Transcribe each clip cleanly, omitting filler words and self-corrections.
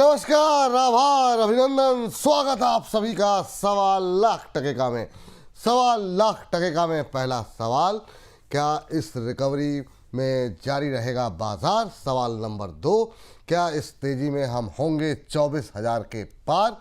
नमस्कार, आभार, अभिनंदन, स्वागत है आप सभी का 1.25 लाख में। 1.25 लाख में पहला सवाल, क्या इस रिकवरी में जारी रहेगा बाजार? सवाल नंबर 2, क्या इस तेजी में हम होंगे 24,000 के पार?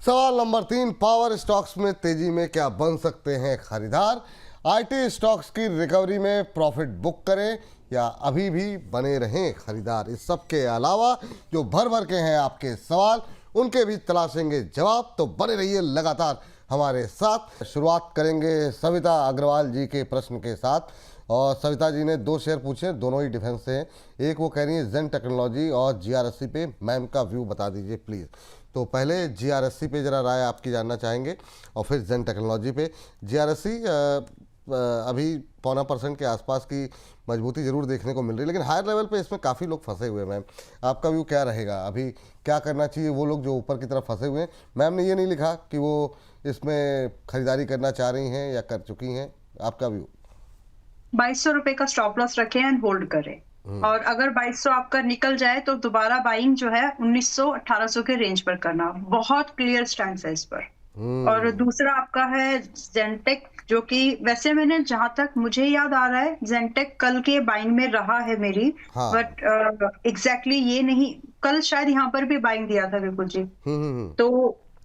सवाल नंबर 3, पावर स्टॉक्स में तेजी में क्या बन सकते हैं खरीदार? आईटी स्टॉक्स की रिकवरी में प्रॉफिट बुक करें या अभी भी बने रहें खरीदार? इस सब के अलावा जो भर भर के हैं आपके सवाल, उनके भी तलाशेंगे जवाब, तो बने रहिए लगातार हमारे साथ। शुरुआत करेंगे सविता अग्रवाल जी के प्रश्न के साथ। और सविता जी ने 2 शेयर पूछे, दोनों ही डिफेंस से हैं। एक वो कह रही है जेन टेक्नोलॉजी और जीआरएससी पे मैम का व्यू बता दीजिए प्लीज़। तो पहले जीआरएससी पे ज़रा राय आपकी जानना चाहेंगे और फिर जेन टेक्नोलॉजी पे। जीआरएससी अभी 0.25% के आसपास की मजबूती जरूर देखने को मिल रही है, लेकिन हायर लेवल पे इसमें काफ़ी लोग फंसे हुए हैं। मैम, आपका व्यू क्या रहेगा? अभी क्या करना चाहिए वो लोग जो ऊपर की तरफ फंसे हुए हैं? मैम ने ये नहीं लिखा कि वो इसमें खरीदारी करना चाह रही हैं या कर चुकी हैं, आपका व्यू? 2200 रुपए का स्टॉप लॉस रखें एंड होल्ड करें। और अगर 2200 आपका निकल जाए तो दोबारा बाइंग जो है 1900 1800 के रेंज पर करना। बहुत क्लियर स्टैंड है इस पर। और दूसरा आपका है जेंटेक, जो कि वैसे मैंने जहां तक मुझे याद आ रहा है जेंटेक कल के बाइंग में रहा है मेरी। हाँ। बट एग्जैक्टली ये नहीं, कल शायद यहाँ पर भी बाइंग दिया था विपुल जी। तो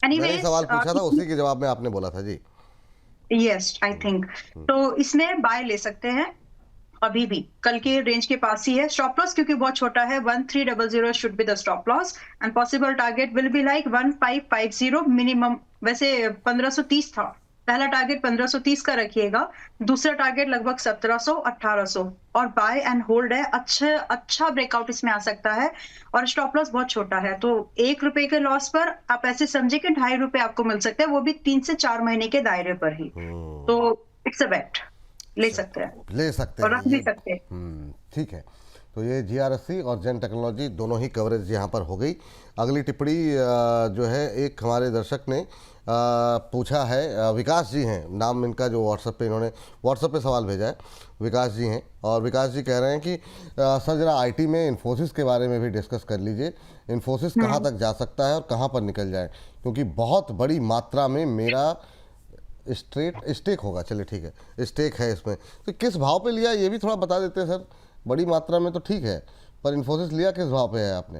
मैंने सवाल एनीवेज पूछा था, उसी के जवाब में आपने बोला था जी। यस आई थिंक तो इसमें बाय ले सकते हैं। अभी भी कल के रेंज के पास ही है। स्टॉप लॉस क्योंकि बहुत छोटा है, 1300 should be the stop loss and possible target will be like 1550 minimum. वैसे 1530 था पहला टारगेट, 1530 का रखिएगा। दूसरा टारगेट लगभग 1700 1800 और बाय एंड होल्ड है। अच्छा ब्रेकआउट इसमें आ सकता है और स्टॉप लॉस बहुत छोटा है। तो 1 रुपए के लॉस पर आप ऐसे समझे कि 2.5 रुपए आपको मिल सकते हैं, वो भी 3 से 4 महीने के दायरे पर ही। तो इट्स अ बेट, ले सकते हैं ले सकते और हैं रख ये। भी सकते हैं। ठीक है। तो ये जीआरएससी और जेन टेक्नोलॉजी दोनों ही कवरेज यहाँ पर हो गई। अगली टिप्पणी जो है एक हमारे दर्शक ने पूछा है, विकास जी हैं नाम इनका, जो व्हाट्सएप पे सवाल भेजा है। विकास जी हैं और विकास जी कह रहे हैं कि सर ज़रा आईटी में इन्फोसिस के बारे में भी डिस्कस कर लीजिए। इन्फोसिस कहाँ तक जा सकता है और कहाँ पर निकल जाए, क्योंकि बहुत बड़ी मात्रा में मेरा स्टेक होगा। चलिए ठीक है, स्टेक है इसमें। तो किस भाव पे लिया ये भी थोड़ा बता देते हैं सर। बड़ी मात्रा में तो ठीक है, पर इन्फोसिस लिया किस भाव पे है आपने?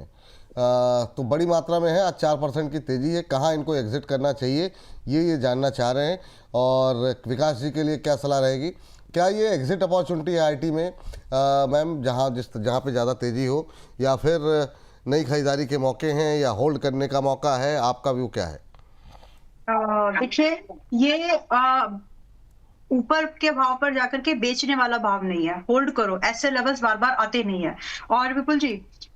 तो बड़ी मात्रा में है, आज 4% की तेज़ी है, कहाँ इनको एग्जिट करना चाहिए ये जानना चाह रहे हैं। और विकास जी के लिए क्या सलाह रहेगी? क्या ये एग्जिट अपॉर्चुनिटी है आईटी में मैम, जहाँ पे ज़्यादा तेज़ी हो, या फिर नई खरीदारी के मौके हैं या होल्ड करने का मौका है? आपका व्यू क्या है? देखिए, ये ऊपर के भाव पर जाकर के बेचने वाला भाव नहीं है। होल्ड करो, ऐसे लेवल्स बार बार आते नहीं है। और विपुल जी,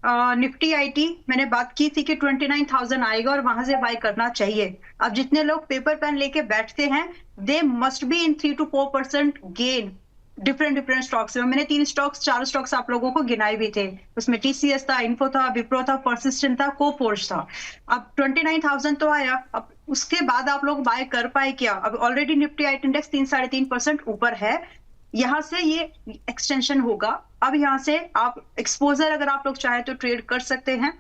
निफ्टी आईटी मैंने बात की थी कि 29,000 आएगा और वहां से बाय करना चाहिए। अब जितने लोग पेपर पेन लेके बैठते हैं, they must be in 3 to 4% gain different stocks में। मैंने 4 स्टॉक्स आप लोगों को गिनाए भी थे। उसमें टीसीएस था, इन्फो था, विप्रो था, परसिस्टेंट था, कोफोर्ज था। अब 29,000 तो आया, अब उसके बाद आप लोग बाय कर पाए क्या? अब ऑलरेडी निफ्टी आईटी इंडेक्स 3-3.5% ऊपर है। यहाँ से ये एक्सटेंशन होगा। अब यहाँ से आप एक्सपोजर अगर आप लोग चाहे तो ट्रेड कर सकते हैं।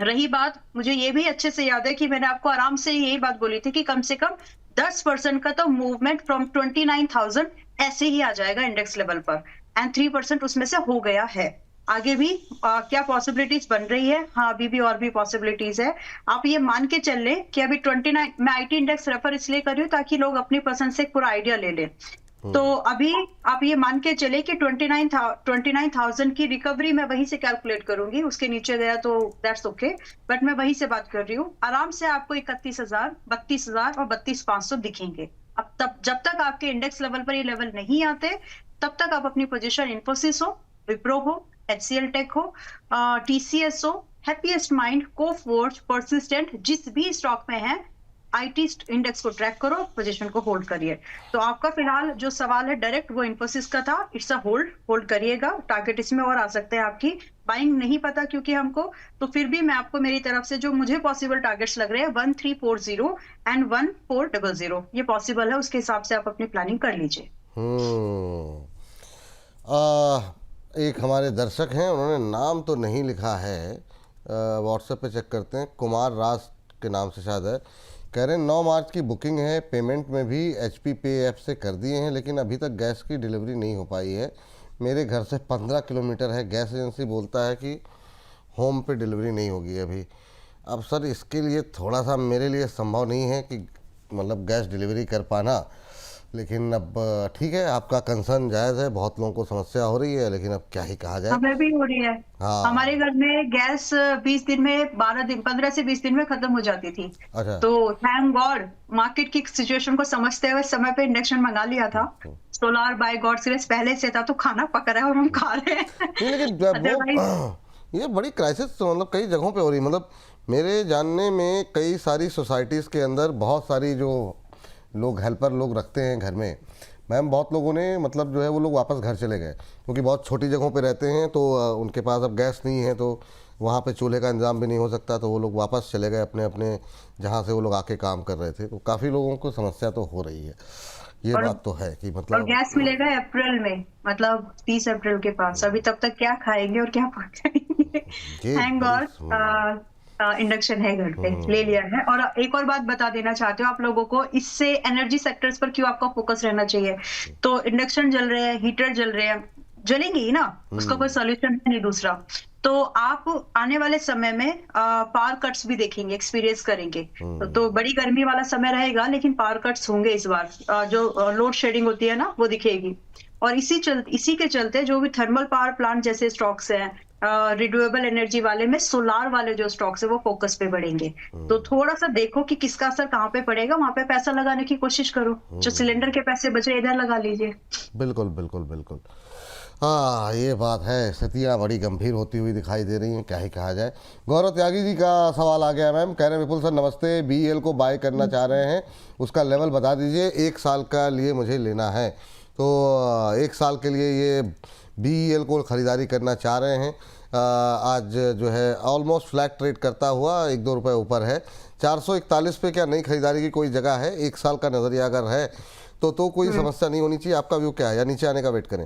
रही बात, मुझे ये भी अच्छे से याद है कि मैंने आपको आराम से यही बात बोली थी कि कम से कम 10% का तो मूवमेंट फ्रॉम 29,000 ऐसे ही आ जाएगा इंडेक्स लेवल पर, एंड 3% उसमें से हो गया है। आगे भी क्या पॉसिबिलिटीज बन रही है? हाँ, अभी भी और भी पॉसिबिलिटीज है। आप ये मान के चल ले कि अभी 29, मैं आईटी इंडेक्स रेफर इसलिए कर रही हूँ ताकि लोग अपनी पसंद से पूरा आइडिया ले लें। तो अभी आप ये मान के चले कि 29,000 की रिकवरी मैं वहीं से कैलकुलेट करूंगी। उसके नीचे गया तो दैट्स ओके, बट मैं वहीं से बात कर रही हूँ। आराम से आपको 31,000, 32,000 और 32,500 दिखेंगे। अब तब जब तक आपके इंडेक्स लेवल पर ये लेवल नहीं आते, तब तक आप अपनी पोजीशन इन्फोसिस हो, विप्रो हो, एचसीएल टेक हो, टीसीएस हो, हैप्पीएस्ट माइंड, कोफोर्ज, परसिस्टेंट, जिस भी स्टॉक में है, आईटी इंडेक्स को ट्रैक करो, पोजीशन को होल्ड करिए। तो आपका फिलहाल जो सवाल है डायरेक्ट वो इन्फोसिस का था। इट्स अ होल्ड करिएगा। टारगेट इसमें और आ सकते हैं आपकी। बाइंग नहीं पता क्योंकि हमको, तो फिर भी मैं आपको मेरी तरफ से जो मुझे पॉसिबल टारगेट्स लग रहे हैं 1340 एंड 1400 ये पॉसिबल है। उसके हिसाब से आप अपनी प्लानिंग कर लीजिए। एक हमारे दर्शक हैं, उन्होंने नाम तो नहीं लिखा है, व्हाट्सएप पे चेक करते हैं। कुमार राज के नाम से शायद है, कह रहे हैं 9 मार्च की बुकिंग है, पेमेंट में भी HP पे ऐप से कर दिए हैं, लेकिन अभी तक गैस की डिलीवरी नहीं हो पाई है। मेरे घर से 15 किलोमीटर है, गैस एजेंसी बोलता है कि होम पे डिलीवरी नहीं होगी अभी। अब सर इसके लिए थोड़ा सा मेरे लिए संभव नहीं है कि मतलब गैस डिलीवरी कर पाना, लेकिन अब ठीक है, आपका कंसर्न जायज़ है, बहुत लोगों को समस्या हो रही है, लेकिन अब क्या ही कहा जाए। हमें भी हो रही है। हाँ। हमारे घर में गैस 20 दिन में 12 दिन 15 से 20 दिन में खत्म हो जाती थी। अच्छा। तो थैंक गॉड मार्केट की सिचुएशन को समझते हुए समय पे इंडक्शन मंगा लिया था। सोलार बाय गॉड सीरीज पहले से था, तो खाना पक रहा है और हम खा रहे हैं। नहीं लेकिन अदरवाइज वो ये बड़ी क्राइसिस मतलब कई जगहों पे हो रही है। मतलब मेरे जानने में कई सारी सोसाइटीज़ के अंदर बहुत सारी जो लोग हेल्पर लोग रखते हैं घर में, मैम बहुत लोगों ने मतलब जो है वो लोग वापस घर चले गए, क्योंकि बहुत छोटी जगहों पे रहते हैं, तो उनके पास अब गैस नहीं है, तो वहाँ पे चूल्हे का इंतज़ाम भी नहीं हो सकता, तो वो लोग वापस चले गए अपने अपने जहाँ से वो लोग आके काम कर रहे थे। तो काफ़ी लोगों को समस्या तो हो रही है, ये और बात तो है कि और मतलब गैस मिलेगा अप्रैल में, मतलब 30 अप्रैल के पास। अभी तब तक क्या खाएंगे और क्या पकाएंगे। ये थैंक बड़ी गॉड इंडक्शन है घर पे, ले लिया है। और एक और बात बता देना चाहते हो आप लोगों को, इससे एनर्जी सेक्टर्स पर क्यों आपका फोकस रहना चाहिए। तो इंडक्शन जल रहे हैं, हीटर जल रहे हैं, जलेंगे ही ना, उसका कोई सोल्यूशन है नहीं दूसरा। तो आप आने वाले समय में पावर कट्स भी देखेंगे, एक्सपीरियंस करेंगे। तो बड़ी गर्मी वाला समय रहेगा, लेकिन पावर कट्स होंगे इस बार। जो लोड शेडिंग होती है ना, वो दिखेगी। और इसी के चलते जो भी थर्मल पावर प्लांट जैसे स्टॉक्स हैं, रिन्यूएबल एनर्जी वाले में सोलार वाले जो स्टॉक्स है वो फोकस पे बढ़ेंगे। तो थोड़ा सा देखो कि किसका असर कहाँ पे पड़ेगा, वहां पे पैसा लगाने की कोशिश करो। जो सिलेंडर के पैसे बचे इधर लगा लीजिए। बिल्कुल बिल्कुल बिल्कुल। हाँ ये बात है, स्थितियाँ बड़ी गंभीर होती हुई दिखाई दे रही हैं, क्या ही कहा जाए। गौरव त्यागी जी का सवाल आ गया मैम, कह रहे हैं विपुल सर नमस्ते, BEL को बाय करना चाह रहे हैं, उसका लेवल बता दीजिए, 1 साल का लिए मुझे लेना है। तो 1 साल के लिए ये BEL को ख़रीदारी करना चाह रहे हैं। आज जो है ऑलमोस्ट फ्लैट ट्रेड करता हुआ 1-2 रुपये ऊपर है, 441 पे क्या नई खरीदारी की कोई जगह है? 1 साल का नज़रिया अगर है तो कोई समस्या नहीं होनी चाहिए, आपका व्यू क्या है, या नीचे आने का वेट करें?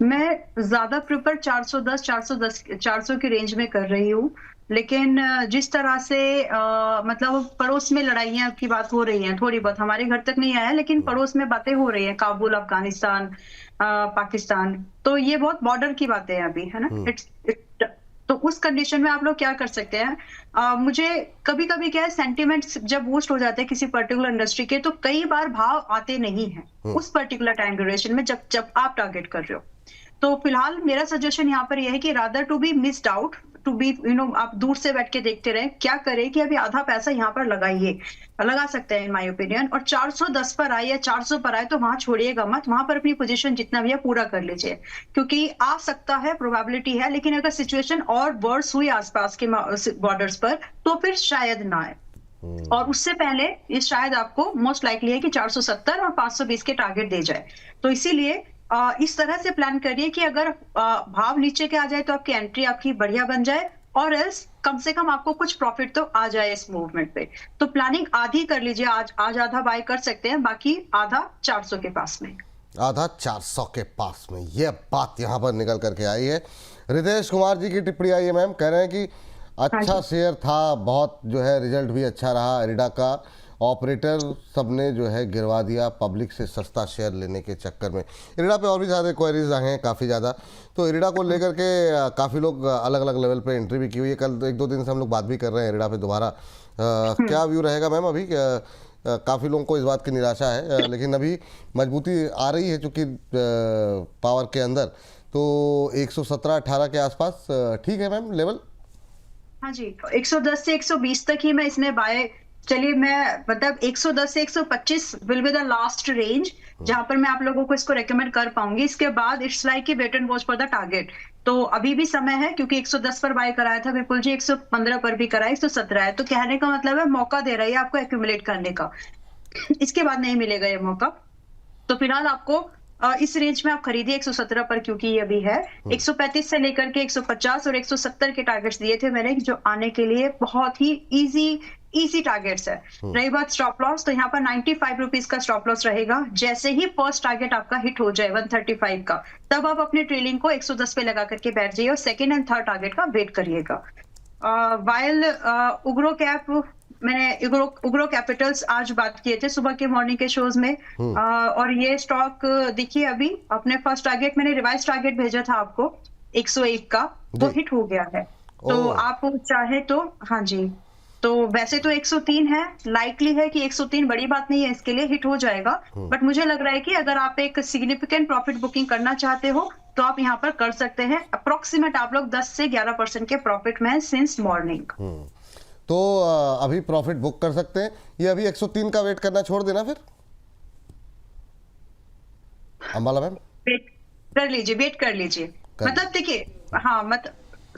मैं ज्यादा प्रिफर 400 की रेंज में कर रही हूँ। लेकिन जिस तरह से मतलब पड़ोस में लड़ाइयाँ की बात हो रही हैं, थोड़ी बहुत हमारे घर तक नहीं आया है, लेकिन पड़ोस में बातें हो रही हैं, काबुल, अफगानिस्तान, पाकिस्तान। तो ये बहुत बॉर्डर की बातें हैं अभी, है ना। तो उस कंडीशन में आप लोग क्या कर सकते हैं। मुझे कभी कभी क्या है, सेंटिमेंट्स जब बूस्ट हो जाते हैं किसी पर्टिकुलर इंडस्ट्री के, तो कई बार भाव आते नहीं है उस पर्टिकुलर टाइम ड्यूरेशन में जब जब आप टारगेट कर रहे हो। तो फिलहाल मेरा सजेशन यहाँ पर यह है कि rather to be missed out, to be आप दूर से बैठ के देखते रहे, क्या करें कि अभी आधा पैसा यहाँ पर लगाइए, लगा सकते हैं इन माय ओपिनियन। और 410 पर आए या 400 पर आए तो वहां छोड़िएगा मत, वहां पर अपनी पोजीशन जितना भी है पूरा कर लीजिए, क्योंकि आ सकता है, प्रोबेबिलिटी है। लेकिन अगर सिचुएशन और वर्स हुई आसपास के बॉर्डर्स पर, तो फिर शायद ना आए। और उससे पहले ये शायद आपको मोस्ट लाइकली है कि 470 और 520 के टारगेट दे जाए। तो इसीलिए इस तरह से प्लान करिए कि अगर भाव नीचे के आ जाए तो आपकी एंट्री आपकी बढ़िया बन जाए, और एल्स कम से कम आपको कुछ प्रॉफिट तो आ जाए इस मूवमेंट पे। तो प्लानिंग आधी कर लीजिए, आज आधा बाय कर सकते हैं, बाकी आधा 400 के पास में। आधा 400 के पास में, ये बात यहाँ पर निकल करके आई है। रितेश कुमार जी की टिप्पणी आई है मैम, कह रहे हैं कि अच्छा शेयर था, बहुत जो है रिजल्ट भी अच्छा रहा, इरिडा का ऑपरेटर सबने जो है गिरवा दिया पब्लिक से सस्ता शेयर लेने के चक्कर में। इरिडा पे और भी ज़्यादा क्वेरीज आए हैं काफ़ी ज़्यादा, तो इरिडा को लेकर के काफ़ी लोग अलग अलग लेवल पे एंट्री भी की हुई है। कल 1-2 दिन से हम लोग बात भी कर रहे हैं इरिडा पे दोबारा। क्या व्यू रहेगा मैम अभी? काफ़ी लोगों को इस बात की निराशा है, लेकिन अभी मजबूती आ रही है चूँकि पावर के अंदर, तो 117-18 के आसपास ठीक है मैम लेवल? हाँ जी, 110 से 120 तक ही मैं इसमें बाय, चलिए मैं मतलब 110 से 125 will be the last range जहां पर मैं आप लोगों को इसको रेकमेंड कर पाऊंगी। इसके बाद इट्स लाइक कि wait and watch for the target. तो अभी भी समय है, क्योंकि 110 पर बाय कराया था विपुल जी, 115 पर भी कराया, 117 है। तो कहने का मतलब है मौका दे रही है आपको एक्यूमुलेट करने का, इसके बाद नहीं मिलेगा ये मौका। तो फिलहाल आपको इस रेंज में आप खरीदिए 117 पर, क्योंकि ये अभी है 135 से लेकर के 150 और 170 के टारगेट्स दिए थे मैंने, जो आने के लिए बहुत ही इजी टारगेट्स है। रही बात स्टॉप लॉस, तो यहाँ पर 95 रुपीज का स्टॉप लॉस रहेगा। जैसे ही फर्स्ट टारगेट आपका हिट हो जाए 135 का, तब आप अपने ट्रेलिंग को 110 पे लगा करके बैठ जाइए और सेकंड एंड थर्ड टारगेट का वेट करिएगा। वाइल उग्रो कैप, मैंने उग्रो कैपिटल्स आज बात किए थे सुबह के मॉर्निंग के शोज में, और ये स्टॉक देखिए अभी अपने फर्स्ट टारगेट, मैंने रिवाइज टारगेट भेजा था आपको 101 का, वो जी। हिट हो गया है। तो ओह। आप चाहे तो, हाँ जी, तो वैसे तो 103 है, लाइकली है कि 103 बड़ी बात नहीं है इसके लिए, हिट हो जाएगा। बट मुझे लग रहा है कि अगर आप एक सिग्निफिकेंट प्रॉफिट बुकिंग करना चाहते हो तो आप यहाँ पर कर सकते हैं। अप्रोक्सीमेट आप लोग 10 से 11% के प्रॉफिट में हैं सिंस मॉर्निंग। तो अभी प्रॉफिट बुक कर सकते हैं। ये अभी 103 का वेट करना छोड़ देना फिर अंबाला मैम। वेट कर लीजिए, वेट कर लीजिए। मतलब देखिए, हाँ,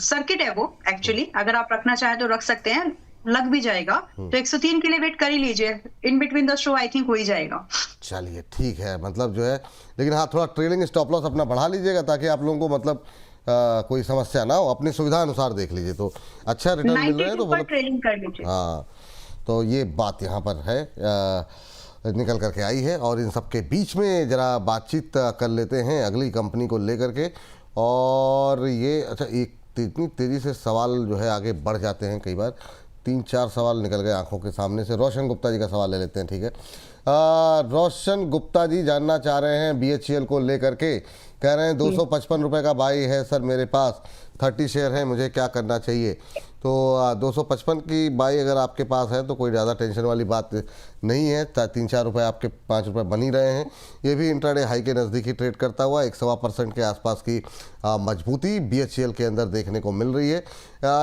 सर्किट है वो एक्चुअली, अगर आप रखना चाहें तो रख सकते हैं, लग भी जाएगा। तो 103 के लिए वेट कर ही लीजिए, in between the show I think हो ही जाएगा। चलिए ठीक है, मतलब जो है, लेकिन हाँ थोड़ा ट्रेलिंग स्टॉप लॉस अपना बढ़ा लीजिएगा ताकि आप लोगों को मतलब कोई समस्या ना हो, अपनी सुविधा अनुसार देख लीजिए। तो अच्छा रिटर्न मिल रहे हैं तो 92 पर मतलब ट्रेलिंग कर लीजिए। हाँ, तो ये बात यहाँ पर है, निकल करके आई है। और इन सब के बीच में जरा बातचीत कर लेते हैं अगली कंपनी को लेकर के। और ये अच्छा, एक इतनी तेज़ी से सवाल जो है आगे बढ़ जाते हैं, कई बार 3-4 सवाल निकल गए आंखों के सामने से। रोशन गुप्ता जी का सवाल ले लेते हैं, ठीक है। रोशन गुप्ता जी जानना चाह रहे हैं BHEL को लेकर के, कह रहे हैं 255 रुपये का बाई है सर मेरे पास, 30 शेयर है, मुझे क्या करना चाहिए। तो 255 की बाई अगर आपके पास है तो कोई ज़्यादा टेंशन वाली बात नहीं है। 3-4 रुपये आपके 5 रुपये बन ही रहे हैं। ये भी इंट्राडे हाई के नज़दीक ही ट्रेड करता हुआ 1.25% के आसपास की मजबूती BHEL के अंदर देखने को मिल रही है।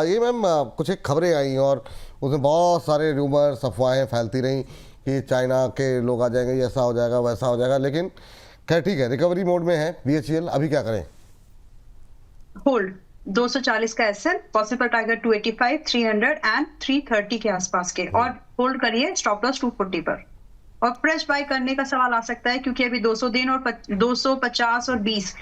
ये मैम कुछ एक खबरें आई और उसमें बहुत सारे रूमर्स, अफवाहें फैलती रहीं कि चाइना के लोग आ जाएंगे, ऐसा हो जाएगा वैसा हो जाएगा, लेकिन खैर ठीक है, रिकवरी मोड में है BHEL। अभी क्या करें? होल्ड 240 का एसएल, पॉसिबल टारगेट 285, 300 एंड 330 के आसपास के, और होल्ड करिए, स्टॉप लॉस 240 पर। और फ्रेश बाय करने का सवाल आ सकता है क्योंकि अभी 200 दिन और 250 और 20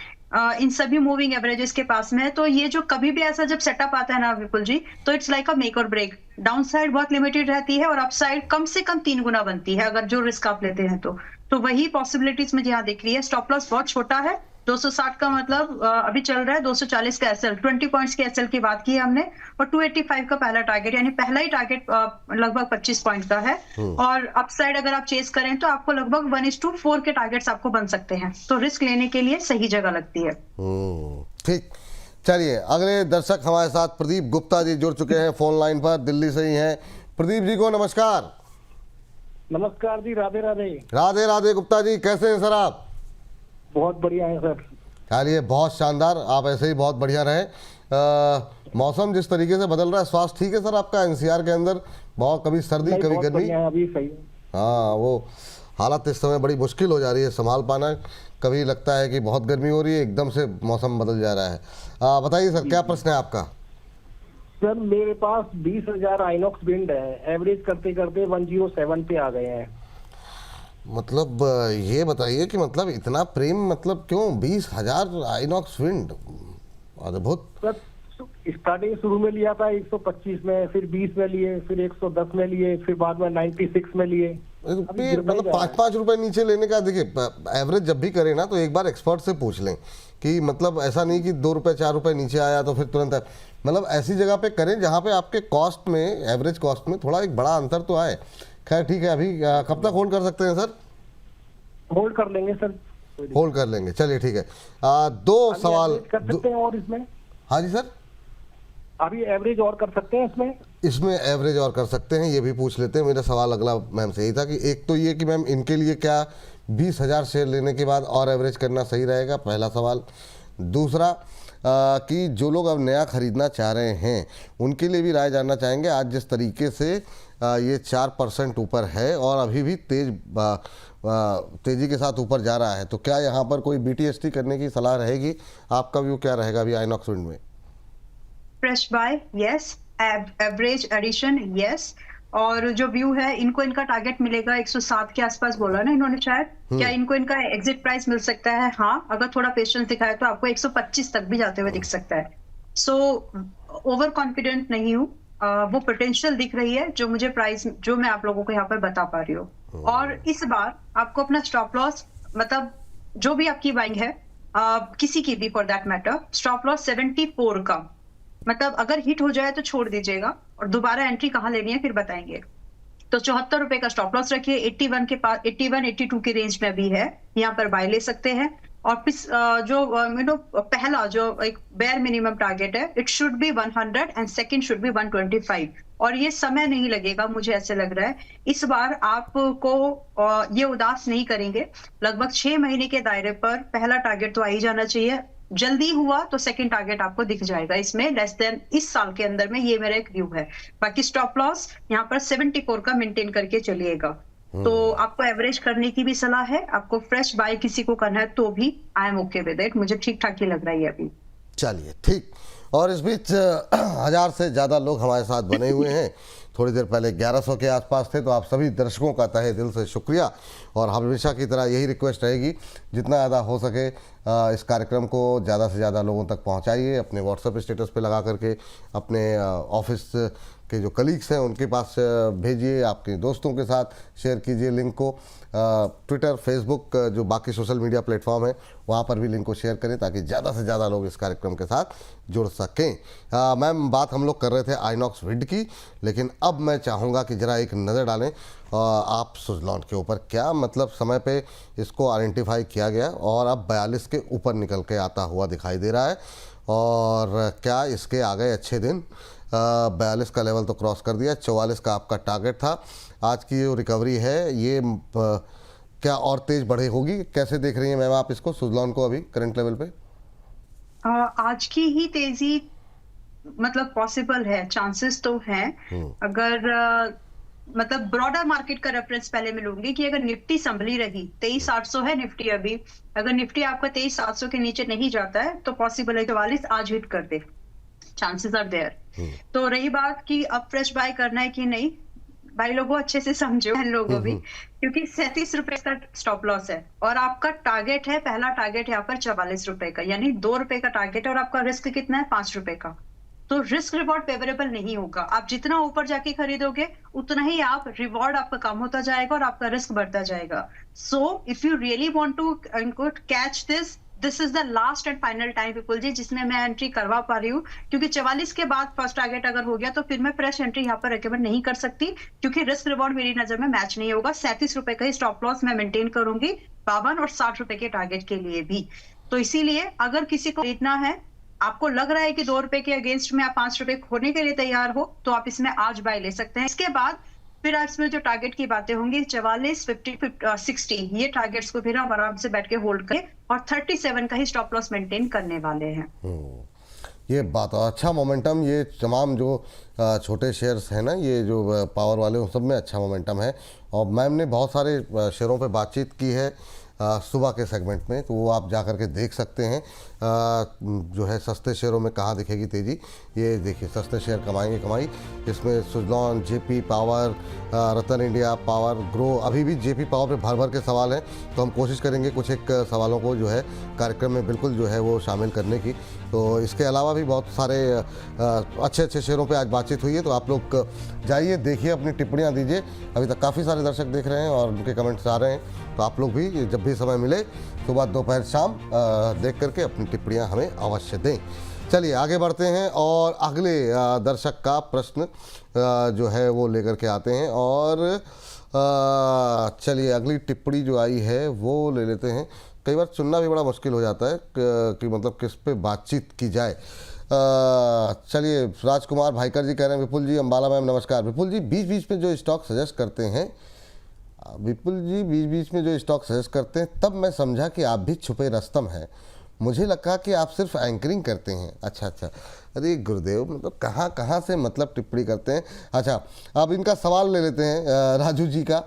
इन सभी मूविंग एवरेजेस के पास में है। तो ये जो कभी भी ऐसा जब सेटअप आता है ना विपुल जी, तो इट्स लाइक अ मेक और ब्रेक। डाउन साइड बहुत लिमिटेड रहती है और अप साइड कम से कम 3 गुना बनती है अगर जो रिस्क आप लेते हैं तो वही पॉसिबिलिटीज मुझे यहाँ दिख रही है। स्टॉप लॉस बहुत छोटा है, 260 का मतलब अभी चल रहा है 240 का एसएल, 20 पॉइंट्स के एसएल की बात की है हमने, और 285 का पहला टारगेट, यानी पहला ही टारगेट लगभग 25 पॉइंट का है। और अपसाइड अगर आप चेस करें तो आपको लगभग 1:4 के टारगेट्स आपको बन सकते हैं। तो रिस्क लेने के लिए सही जगह लगती है। ठीक, चलिए अगले दर्शक हमारे साथ प्रदीप गुप्ता जी जुड़ चुके हैं फोन लाइन पर, दिल्ली से ही हैं। प्रदीप जी को नमस्कार। नमस्कार जी, राधे राधे। राधे राधे गुप्ता जी, कैसे हैं सर आप? बहुत बढ़िया है सर। चलिए बहुत शानदार, आप ऐसे ही बहुत बढ़िया रहे। मौसम जिस तरीके से बदल रहा है, स्वास्थ्य ठीक है सर आपका? NCR के अंदर बहुत, कभी सर्दी कभी गर्मी। अभी सही है। हाँ, वो हालत इस समय बड़ी मुश्किल हो जा रही है संभाल पाना। कभी लगता है कि बहुत गर्मी हो रही है, एकदम से मौसम बदल जा रहा है। बताइए सर, क्या प्रश्न है आपका? सर मेरे पास 20,000 आइनॉक्स विंड है, एवरेज करते करते 107 पे आ गए हैं। मतलब ये बताइए कि मतलब इतना प्रेम, मतलब क्यों 20,000 आइनॉक्स विंड? अद्भुत। सर स्टार्टिंग शुरू में लिया था 125 में, फिर 20 में लिए, फिर 110 में लिए, फिर बाद में 96 में लिए। मतलब 5-5 रुपए नीचे लेने का, देखिए एवरेज जब भी करें ना तो एक बार एक्सपर्ट से पूछ लें कि मतलब ऐसा नहीं कि 2 रुपए 4 रुपए नीचे आया तो फिर तुरंत, मतलब ऐसी जगह पे करें जहाँ पे आपके कॉस्ट में, एवरेज कॉस्ट में थोड़ा एक बड़ा अंतर तो आए। खैर ठीक है, अभी कब तक होल्ड कर सकते हैं सर? होल्ड कर लेंगे सर, होल्ड कर लेंगे, चलिए ठीक है। 2 सवाल कर सकते हैं और इसमें। हाँ जी सर, अभी एवरेज और कर सकते हैं इसमें एवरेज और कर सकते हैं, ये भी पूछ लेते हैं। मेरा सवाल अगला मैम से यही था कि एक तो ये कि मैम इनके लिए क्या 20,000 शेयर लेने के बाद और एवरेज करना सही रहेगा, पहला सवाल। दूसरा कि जो लोग अब नया खरीदना चाह रहे हैं उनके लिए भी राय जानना चाहेंगे। आज जिस तरीके से ये 4% ऊपर है और अभी भी तेज़ी के साथ ऊपर जा रहा है, तो क्या यहाँ पर कोई BTST करने की सलाह रहेगी? आपका व्यू क्या रहेगा अभी आइनॉक्स विंड में? Fresh buy yes, average addition yes, और जो व्यू है, इनको इनका टारगेट मिलेगा 107 के आसपास बोला ना इन्होंने शायद। क्या इनको इनका एग्जिट प्राइस मिल सकता है? हाँ, अगर थोड़ा पेशेंस दिखाए तो आपको 125 तक भी जाते हुए दिख सकता है। सो ओवर कॉन्फिडेंट नहीं हूँ, वो पोटेंशियल दिख रही है जो मुझे प्राइस, जो मैं आप लोगों को यहाँ पर बता पा रही हूँ। और इस बार आपको अपना स्टॉप लॉस, मतलब जो भी आपकी बाइंग है, किसी की भी for that matter, stop loss 74 का मतलब अगर हिट हो जाए तो छोड़ दीजिएगा, और दोबारा एंट्री कहाँ लेनी है फिर बताएंगे। तो 74 रुपए का स्टॉप लॉस रखिए, 81 के पास 81 82 की रेंज में अभी है, यहाँ पर बाय ले सकते हैं। और फिर पहला जो एक बेयर मिनिमम टारगेट है, it should be 100 and second should be 125, और ये समय नहीं लगेगा, मुझे ऐसे लग रहा है इस बार आपको ये उदास नहीं करेंगे। लगभग 6 महीने के दायरे पर पहला टारगेट तो आ ही जाना चाहिए, जल्दी हुआ तो सेकंड टारगेट आपको दिख जाएगा इसमें लेस देन इस साल के अंदर में, ये मेरा एक व्यू है। बाकी स्टॉप लॉस यहाँ पर 74 का मेंटेन करके चलिएगा। तो आपको एवरेज करने की भी सलाह है, आपको फ्रेश बाय किसी को करना है तो भी I am okay with it, मुझे ठीक ठाक ही लग रहा है अभी। चलिए ठीक। और इस बीच 1000 से ज़्यादा लोग हमारे साथ बने हुए हैं, थोड़ी देर पहले 1100 के आसपास थे। तो आप सभी दर्शकों का तहे दिल से शुक्रिया, और हमेशा की तरह यही रिक्वेस्ट रहेगी जितना ज़्यादा हो सके इस कार्यक्रम को ज़्यादा से ज़्यादा लोगों तक पहुंचाइए। अपने व्हाट्सएप स्टेटस पे लगा करके अपने ऑफिस के जो कलीग्स हैं उनके पास भेजिए, आपके दोस्तों के साथ शेयर कीजिए लिंक को। ट्विटर, फेसबुक, जो बाकी सोशल मीडिया प्लेटफॉर्म है वहाँ पर भी लिंक को शेयर करें ताकि ज़्यादा से ज़्यादा लोग इस कार्यक्रम के साथ जुड़ सकें। मैम, बात हम लोग कर रहे थे आइनॉक्स विड की, लेकिन अब मैं चाहूँगा कि ज़रा एक नज़र डालें आप सुज़लॉन के ऊपर। क्या मतलब समय पे इसको आइडेंटिफाई किया गया और अब 42 के ऊपर निकल के आता हुआ दिखाई दे रहा है, और क्या इसके आ गए अच्छे दिन? 42 का लेवल तो क्रॉस कर दिया, 44 का आपका टारगेट था। आज की जो रिकवरी है ये क्या और तेज बढ़े होगी? कैसे देख रही हैं मैम आप इसको, सुज़लॉन को अभी करंट लेवल पे? आज की ही तेजी मतलब पॉसिबल है, चांसेस तो हैं। अगर मतलब ब्रॉडर मार्केट का रेफरेंस पहले मैं लूंगी कि अगर निफ्टी संभली रही, 23,800 है निफ्टी अभी, अगर निफ्टी आपका 23,700 के नीचे नहीं जाता है तो पॉसिबल है 44 आज हिट कर दे, चांसेस आर देयर। तो रही बात कि अब फ्रेश बाय करना है कि नहीं, भाई लोगों अच्छे से समझो इन लोगों भी, क्योंकि 37 रुपए का स्टॉप लॉस है और आपका टारगेट है, पहला टारगेट यहाँ पर 44 रुपए का, यानी 2 रुपए का टारगेट है, और आपका रिस्क कितना है 5 रुपए का। तो रिस्क रिवॉर्ड फेवरेबल नहीं होगा, आप जितना ऊपर जाके खरीदोगे उतना ही आप रिवॉर्ड आपका कम होता जाएगा और आपका रिस्क बढ़ता जाएगा। So if you really want to catch this is the last and final time people जी, जिसमें मैं एंट्री करवा पा रही हूँ, क्योंकि 44 के बाद फर्स्ट टारगेट अगर हो गया तो फिर मैं फ्रेश एंट्री यहाँ पर रिकमेंड नहीं कर सकती, क्योंकि रिस्क रिवॉर्ड मेरी नजर में मैच नहीं होगा। 37 रुपए का ही स्टॉप लॉस मैं मेंटेन करूंगी 52 और 60 रुपए के टारगेट के लिए भी। तो इसीलिए अगर किसी को खरीदना है, आपको लग रहा है कि 2 रुपए के अगेंस्ट में आप 5 रुपए खोने के लिए तैयार हो, तो आप इसमें आज बाय ले सकते हैं। इसके बाद फिर इसमें जो टारगेट की बातें होंगी 44, 50, 60, ये टारगेट्स को फिर हम आराम से बैठ के होल्ड करें, और 37 का ही स्टॉप लॉस मेंटेन करने वाले हैं। ये बात अच्छा मोमेंटम, ये तमाम जो छोटे शेयर्स हैं ना, ये जो पावर वाले, उन सब में अच्छा मोमेंटम है। और मैम ने बहुत सारे शेयरों पे बातचीत की है सुबह के सेगमेंट में, तो वो आप जा कर के देख सकते हैं जो है सस्ते शेयरों में कहाँ दिखेगी तेज़ी। ये देखिए, सस्ते शेयर कमाएंगे कमाई, इसमें Suzlon, JP power, Ratan India power, grow. अभी भी जेपी पावर पे भर भर के सवाल हैं, तो हम कोशिश करेंगे कुछ एक सवालों को जो है कार्यक्रम में बिल्कुल जो है वो शामिल करने की। तो इसके अलावा भी बहुत सारे अच्छे अच्छे शेयरों पे आज बातचीत हुई है, तो आप लोग जाइए, देखिए, अपनी टिप्पणियाँ दीजिए। अभी तक काफ़ी सारे दर्शक देख रहे हैं और उनके कमेंट्स आ रहे हैं, तो आप लोग भी जब भी समय मिले, सुबह, दोपहर, शाम, देख करके अपनी टिप्पणियाँ हमें अवश्य दें। चलिए आगे बढ़ते हैं और अगले दर्शक का प्रश्न जो है वो लेकर के आते हैं, और चलिए अगली टिप्पणी जो आई है वो ले लेते हैं। कई बार चुनना भी बड़ा मुश्किल हो जाता है कि मतलब किस पे बातचीत की जाए। चलिए, राजकुमार भाईकर जी कह रहे हैं, विपुल जी, अंबाला मैम नमस्कार। विपुल जी बीच बीच में जो स्टॉक सजेस्ट करते हैं, विपुल जी बीच बीच में जो स्टॉक सजेस्ट करते हैं, तब मैं समझा कि आप भी छुपे रस्तम हैं। मुझे लगा कि आप सिर्फ एंकरिंग करते हैं। अच्छा, अरे गुरुदेव, मतलब कहाँ कहाँ से मतलब टिप्पणी करते हैं। अच्छा, अब इनका सवाल ले लेते हैं राजू जी का।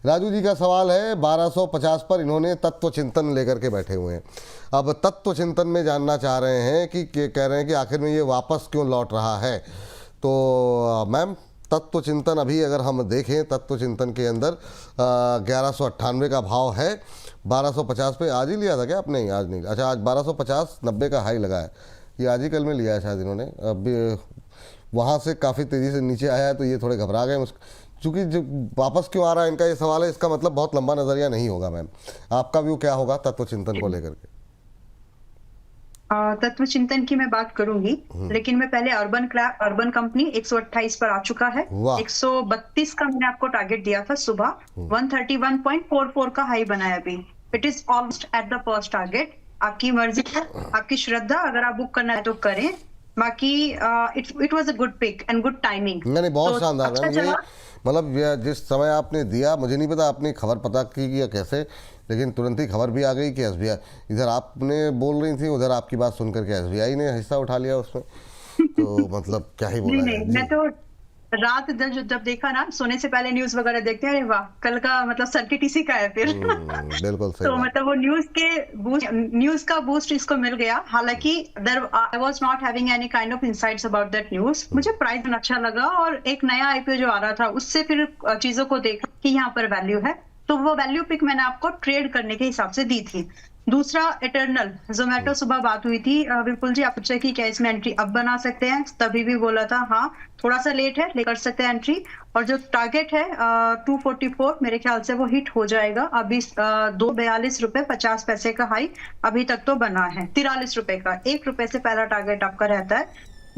राजू जी का सवाल है 1250 पर इन्होंने तत्व चिंतन लेकर के बैठे हुए हैं। अब तत्व चिंतन में जानना चाह रहे हैं कि कह रहे हैं कि आखिर में ये वापस क्यों लौट रहा है। तो मैम, तत्व चिंतन अभी अगर हम देखें, तत्व चिंतन के अंदर 1198 का भाव है। 1250 पे आज ही लिया था क्या आपने? आज नहीं, अच्छा, आज 1250 90 का हाई लगा है, ये आज ही कल में लिया है शायद इन्होंने। अब वहाँ से काफ़ी तेज़ी से नीचे आया है, तो ये थोड़े घबरा गए। चूँकि जो वापस क्यों आ रहा है इनका ये सवाल है, इसका मतलब बहुत लंबा नज़रिया नहीं होगा। मैम, आपका व्यू क्या होगा तत्व चिंतन को लेकर के? तत्व चिंतन की मैं बात करूंगी, लेकिन मैं पहले अर्बन कंपनी 128 पर आ चुका है। वाह। 132 का मैंने आपको टारगेट दिया था सुबह, 131.44 का हाई बनाया अभी। It is almost at the first target. आपकी मर्जी है, आपकी श्रद्धा, अगर आप बुक करना है तो करें। बाकी it was a good pick and good timing. नहीं बहुत तो शानदार अच्छा मैम। ये चला। मतलब ये जिस समय आपने दिया, मुझे नहीं पता आपने खबर पता की या कैसे, लेकिन तुरंत ही खबर भी आ गई कि एसबीआई, इधर आपने बोल रही थी, उधर आपकी बात सुनकर के एसबीआई ने हिस्सा उठा लिया उसमें। तो मतलब क्या ही नहीं बोला नहीं, जाए मैं जी। तो रात जब देखा ना, सोने से पहले न्यूज वगैरह देखते हैं, अरे वाह कल का मतलब सर्किट इसी का है फिर। बिल्कुल सही तो बात। मतलब वो न्यूज का बूस्ट इसको मिल गया। हालांकि I was not having any kind of insights about that news. मुझे प्राइस अच्छा लगा, और एक नया आईपीओ जो आ रहा था उससे फिर चीजों को देखा कि यहाँ पर वैल्यू है, तो वो वैल्यू पिक मैंने आपको ट्रेड करने के हिसाब से दी थी। दूसरा इटर्नल जोमेटो, सुबह बात हुई थी विपुल जी, आप पूछे कि क्या इसमें एंट्री अब बना सकते हैं, तभी भी बोला था हाँ थोड़ा सा लेट है, लेकर सकते हैं एंट्री। और जो टारगेट है 244, मेरे ख्याल से वो हिट हो जाएगा। अभी 242.50 का हाई अभी तक तो बना है। 43 रुपए का, 1 रुपए से पहला टारगेट आपका रहता है।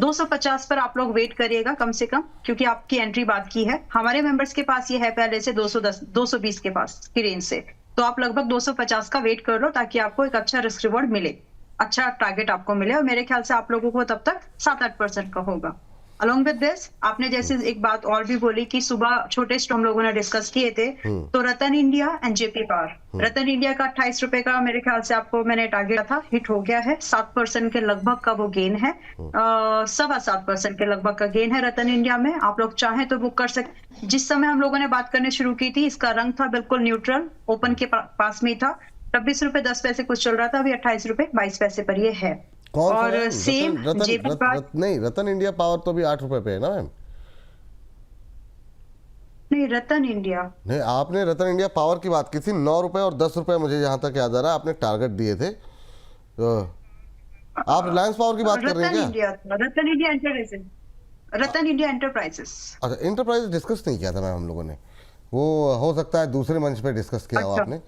250 पर आप लोग वेट करिएगा कम से कम, क्योंकि आपकी एंट्री बात की है। हमारे मेंबर्स के पास ये है पहले से 210 220 के पास की रेंज से, तो आप लगभग 250 का वेट कर लो, ताकि आपको एक अच्छा रिस्क रिवॉर्ड मिले, अच्छा टारगेट आपको मिले। और मेरे ख्याल से आप लोगों को तब तक 7-8% का होगा। अलॉन्ग विद दिस, आपने जैसे एक बात और भी बोली कि सुबह छोटे स्टॉक हम लोगों ने डिस्कस किए थे, तो Ratan India and JP power. Ratan India का 28 रुपए का मेरे ख्याल से आपको मैंने टारगेट था, हिट हो गया है। 7% के लगभग का वो गेन है, 7.25% के लगभग का गेन है रतन इंडिया में। आप लोग चाहें तो बुक कर सकते। जिस समय हम लोगों ने बात करनी शुरू की थी, इसका रंग था बिल्कुल न्यूट्रल, ओपन के पास में ही था। 26 रुपए 10 पैसे कुछ चल रहा था, अभी 28 रुपए 22 पैसे पर ये है। कौन सा और मैम? सेम जेपी पावर, नहीं, रतन इंडिया पावर तो भी 8 रुपए पे है ना मैम? नहीं रतन इंडिया, नहीं, आपने रतन इंडिया पावर की बात की थी। 9 रुपए और 10 रुपए मुझे जहां तक याद आ रहा है आपने टारगेट दिए थे। तो आप रिलायंस पावर की बात कर रही हैं रतन क्या? इंडिया था, रतन इंडिया एंटरप्राइजेस। अच्छा, इंटरप्राइज डिस्कस नहीं किया था मैम हम लोगों ने। वो हो सकता है दूसरे मंच पे डिस्कस किया हो अच्छा। आपने।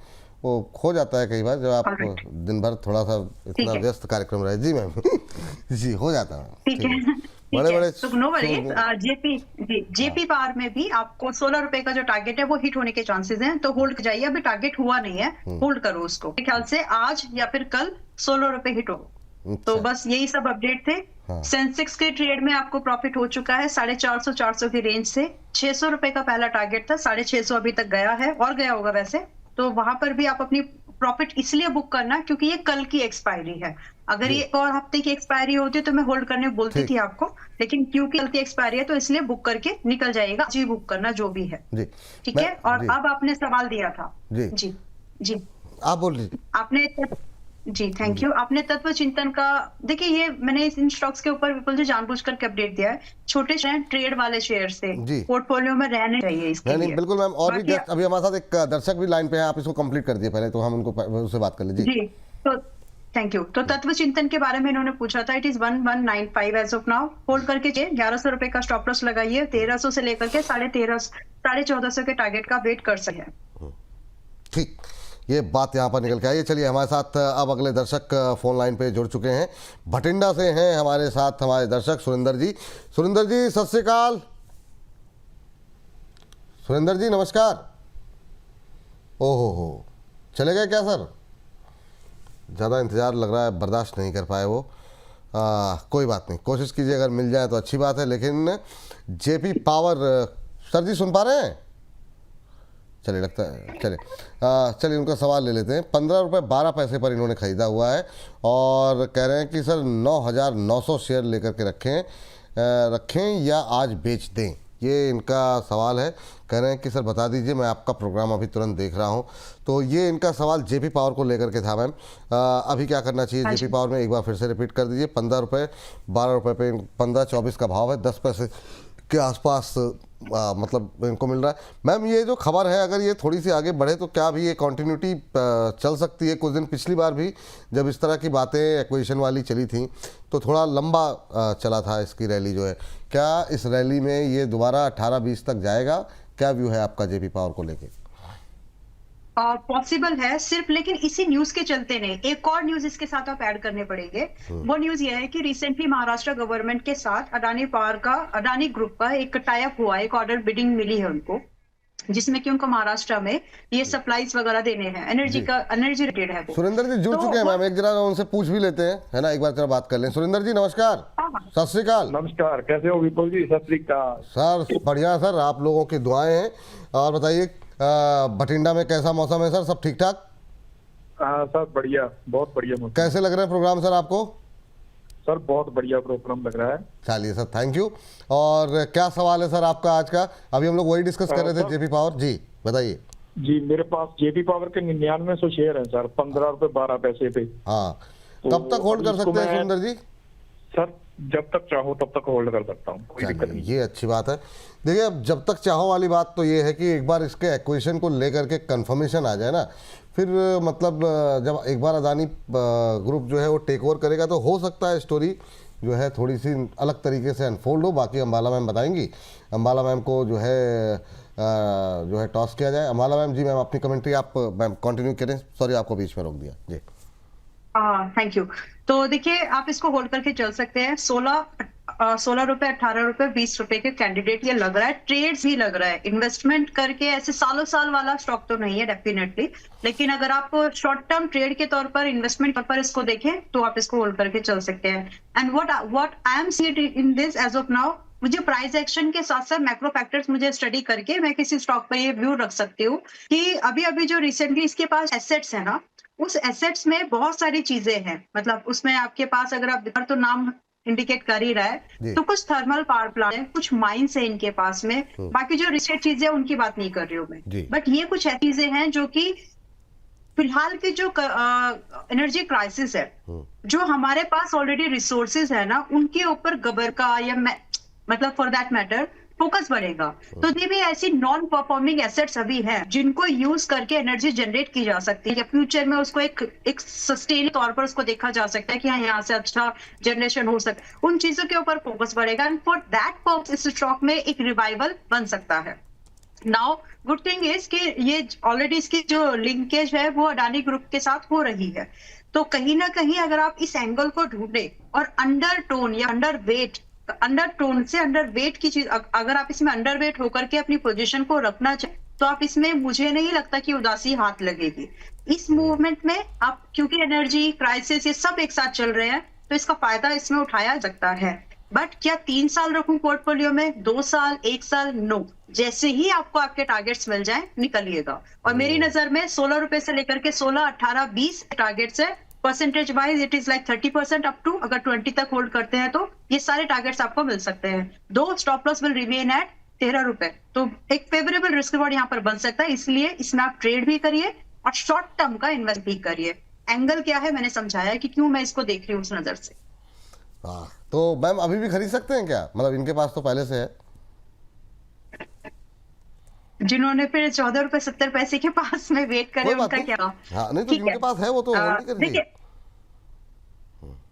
वो खो जाता है कई बार जब आप Alright. दिन भर थोड़ा सा इतना है। व्यस्त कार्यक्रम रहे। जी मैम। जी हो जाता है मैम। ठीक है, बड़े बड़े तो नो वरीज। जेपी पावर में भी आपको 16 रुपए का जो टारगेट है वो हिट होने के चांसेस हैं, तो होल्ड जाइए। अभी टारगेट हुआ नहीं है, होल्ड करो उसको। मेरे ख्याल से आज या फिर कल 16 रुपए हिट हो। तो अच्छा। बस यही सब अपडेट थे। हाँ। सेंसेक्स के ट्रेड में आपको प्रॉफिट हो चुका है 450 की रेंज से। 600 रुपए का पहला टारगेट था, 650 अभी तक गया है, और गया होगा वैसे। तो वहां पर भी आप अपनी प्रॉफिट इसलिए बुक करना क्योंकि ये कल की एक्सपायरी है। अगर ये और हफ्ते की एक्सपायरी होती तो मैं होल्ड करने बोलती ठीक। थी आपको, लेकिन क्योंकि कल की एक्सपायरी है तो इसलिए बुक करके निकल जाएगा। जी बुक करना जो भी है, जी ठीक मैं- है। और जी अब आपने सवाल दिया था। जी जी जी आप बोल लीजिए। आपने जी थैंक यू। आपने तत्व चिंतन का, देखिए ये मैंने इन स्टॉक्स के ऊपर विपुल जी जानबूझ करके अपडेट दिया है। छोटे शेयर, ट्रेड वाले शेयर से जी। पोर्टफोलियो में रहने चाहिए इसके नहीं नहीं लिए। बिल्कुल मैम। और भी बाकी- जस्ट अभी हमारे साथ एक दर्शक भी लाइन पे है, आप इसको कंप्लीट कर दिए पहले, तो हम उनको उससे बात कर लीजिए। जी तो थैंक यू। तो तत्व चिंतन के बारे में इन्होंने पूछा था। It is 1195 as of now. Hold करके 1100 रुपए का स्टॉप लॉस लगाइए। 1300 से लेकर के 1450 के टारगेट का वेट कर सकते हैं। ठीक, ये बात यहाँ पर निकल के आई। चलिए हमारे साथ अब अगले दर्शक फोन लाइन पे जुड़ चुके हैं। भटिंडा से हैं हमारे साथ हमारे दर्शक सुरेंद्र जी। सुरेंद्र जी सत श्री अकाल। सुरेंद्र जी नमस्कार। ओहो हो, चले गए क्या सर? ज़्यादा इंतज़ार लग रहा है, बर्दाश्त नहीं कर पाए वो। कोई बात नहीं, कोशिश कीजिए, अगर मिल जाए तो अच्छी बात है। लेकिन जेपी पावर, सर जी सुन पा रहे हैं? चलिए लगता है, चलिए उनका सवाल ले लेते हैं। 15 रुपये 12 पैसे पर इन्होंने ख़रीदा हुआ है और कह रहे हैं कि सर 9,900 शेयर लेकर के रखें या आज बेच दें, ये इनका सवाल है। कह रहे हैं कि सर बता दीजिए, मैं आपका प्रोग्राम अभी तुरंत देख रहा हूं। तो ये इनका सवाल जेपी पावर को लेकर के था मैम। अभी क्या करना चाहिए जेपी पावर में, एक बार फिर से रिपीट कर दीजिए। 15 रुपये 12 रुपये पे 15-24 का भाव है, 10 पैसे के आसपास मतलब इनको मिल रहा है। मैम ये जो खबर है, अगर ये थोड़ी सी आगे बढ़े तो क्या भी ये कंटिन्यूटी चल सकती है? कुछ दिन पिछली बार भी जब इस तरह की बातें एक्विजिशन वाली चली थी तो थोड़ा लंबा चला था इसकी रैली जो है। क्या इस रैली में ये दोबारा 18-20 तक जाएगा? क्या व्यू है आपका जेपी पावर को लेके? पॉसिबल है सिर्फ, लेकिन इसी न्यूज के चलते नहीं, एक और न्यूज इसके साथ आप ऐड करने पड़ेंगे। वो न्यूज ये है कि रिसेंटली महाराष्ट्र गवर्नमेंट के साथ अडानी ग्रुप का एक टाई अप हुआ है, एक ऑर्डर बिडिंग मिली है उनको, जिसमें कि उनको महाराष्ट्र में ये सप्लाईज वगैरह देने हैं, एनर्जी रिलेटेड है वो। सुरेंद्र जी जुड़ तो चुके हैं मैम, एक जरा उनसे पूछ भी लेते हैं, है ना, एक बार जरा बात कर लें। सुरेंद्र जी नमस्कार। सत श्री अकाल। नमस्कार, कैसे हो विपुल जी? सत श्री अकाल सर। बढ़िया सर, आप लोगों की दुआएं हैं। और बताइए बठिंडा में कैसा मौसम है सर, सब ठीक ठाक? सर बढ़िया, बहुत बढ़िया मौसम। कैसे लग रहे हैं प्रोग्राम सर आपको? सर बहुत बढ़िया प्रोग्राम लग रहा है। चलिए सर, थैंक यू। और क्या सवाल है सर आपका आज का? अभी हम लोग वही डिस्कस कर रहे थे, जेपी पावर जी, बताइए। जी, मेरे पास जेपी पावर के 9900 शेयर है सर, 15 रुपए 12 पैसे पे। हाँ, तो कब तक होल्ड कर इसको सकते हैं मैं- सुरेंद्र जी? सर जब तक चाहो तब तक होल्ड कर सकता हूँ, कोई दिक्कत चलिए, नहीं। ये अच्छी बात है। देखिए, अब जब तक चाहो वाली बात तो ये है कि एक बार इसके एक्विजिशन को लेकर के कंफर्मेशन आ जाए ना, फिर मतलब जब एक बार अदानी ग्रुप जो है वो टेक ओवर करेगा तो हो सकता है स्टोरी जो है थोड़ी सी अलग तरीके से अनफोल्ड हो। बाकी अंबाला मैम बताएंगी। अंबाला मैम को जो है टॉस किया जाए। अंबाला मैम जी, मैम अपनी कमेंट्री आप मैम कंटिन्यू करें। सॉरी आपको बीच में रोक दिया जी। Thank you. तो देखिए, आप इसको होल्ड करके चल सकते हैं। 16 रुपए, 18 रुपए, 20 रुपए के कैंडिडेट ये लग रहा है, ट्रेड्स भी लग रहा है। इन्वेस्टमेंट करके ऐसे सालों साल वाला स्टॉक तो नहीं है डेफिनेटली, लेकिन अगर आप शॉर्ट टर्म ट्रेड के तौर पर, इन्वेस्टमेंट तौर पर इसको देखें तो आप इसको होल्ड करके चल सकते हैं। And what I am seeing in this as of now, मुझे प्राइस एक्शन के साथ साथ मैक्रो फैक्टर्स मुझे स्टडी करके मैं किसी स्टॉक पर ये व्यू रख सकती हूँ कि अभी अभी जो रिसेंटली इसके पास एसेट्स है ना, उस एसेट्स में बहुत सारी चीजें हैं। मतलब उसमें आपके पास, अगर आप तो नाम इंडिकेट कर ही रहा है, तो कुछ थर्मल पावर प्लांट है, कुछ माइंस है इनके पास में। बाकी जो रिसेट चीजें हैं उनकी बात नहीं कर रही हूँ मैं, बट ये कुछ ऐसी चीजें हैं जो कि फिलहाल की जो एनर्जी क्राइसिस है, जो हमारे पास ऑलरेडी रिसोर्सेज है ना, उनके ऊपर गबर का या मतलब फॉर दैट मैटर फोकस बढ़ेगा। तो ये भी ऐसी नॉन परफॉर्मिंग एसेट्स अभी हैं जिनको यूज करके एनर्जी जनरेट की जा सकती है, या फ्यूचर में उसको एक सस्टेन तौर पर उसको देखा जा सकता है कि हाँ, यहाँ से अच्छा जनरेशन हो सकता है। उन चीजों के ऊपर फोकस बढ़ेगा, एंड फॉर दैट पर्पस इस स्टॉक में एक रिवाइवल बन सकता है। नाउ गुड थिंग इज कि ये ऑलरेडी इसकी जो लिंकेज है वो अडानी ग्रुप के साथ हो रही है। तो कहीं ना कहीं अगर आप इस एंगल को ढूंढे और अंडरटोन या अंडरटोन से अंडरवेट की चीज, अगर आप इसमें अंडरवेट होकर के अपनी पोजीशन को रखना चाहें तो आप इसमें, मुझे नहीं लगता कि उदासी हाथ लगेगी इस मूवमेंट में। आप क्योंकि एनर्जी क्राइसिस ये सब एक साथ चल रहे हैं, तो इसका फायदा इसमें उठाया जा सकता है। बट क्या 3 साल रखूं पोर्टफोलियो में, 2 साल, 1 साल? नो। जैसे ही आपको आपके टारगेट्स मिल जाए निकलिएगा। और मेरी नजर में 16 रुपए से लेकर के 16, 18, 20 टारगेट्स है। Percentage wise it is like 30% up to, अगर 20 तक होल्ड करते हैं तो ये सारे टारगेट्स आपको मिल सकते हैं। दो stop loss will remain at 13 रुपए, तो एक फेवरेबल रिस्क रिवॉर्ड यहाँ पर बन सकता है। इसलिए इसमें आप ट्रेड भी करिए और शॉर्ट टर्म का इन्वेस्ट भी करिए। एंगल क्या है मैंने समझाया कि क्यों मैं इसको देख रही हूँ उस नजर से। हाँ, तो मैम अभी भी खरीद सकते हैं क्या? मतलब इनके पास तो पहले से है। जिन्होंने फिर 14 रुपए 70 पैसे के पास में वेट करे, उनका क्या? हाँ, नहीं तो जिनके पास है वो तो होल्ड कर लीजिए।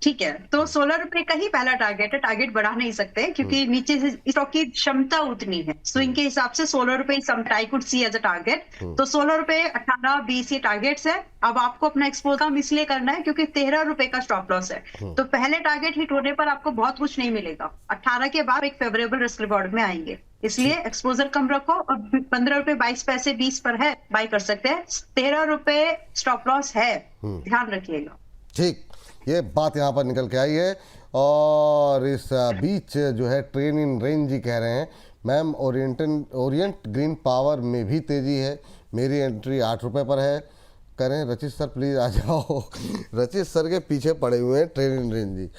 ठीक है, तो 16 रुपए का ही पहला टारगेट है। टारगेट बढ़ा नहीं सकते क्योंकि नीचे से स्टॉक की क्षमता उतनी है। स्विंग के हिसाब से 16 रुपए I could see as a target. तो 16 रुपए, 18, 20 ये टारगेट्स है। अब आपको अपना एक्सपोजर कम इसलिए करना है क्योंकि 13 रुपए का स्टॉप लॉस है। तो पहले टारगेट हिट होने पर आपको बहुत कुछ नहीं मिलेगा। 18 के बाद एक फेवरेबल रिस्क रिवॉर्ड में आएंगे, इसलिए एक्सपोजर कम रखो। और 15 रुपए 22 पैसे 20 पर है, बाई कर सकते हैं। 13 रुपए स्टॉप लॉस है, ध्यान रखिएगा। ठीक, ये बात यहाँ पर निकल के आई है। और इस बीच जो है ट्रेन इन रेंज जी कह रहे हैं, मैम ओरिएंट ग्रीन पावर में भी तेज़ी है, मेरी एंट्री 8 रुपये पर है। करें रचित सर प्लीज़ आ जाओ। रचित सर के पीछे पड़े हुए हैं ट्रेन इन रेंज जी।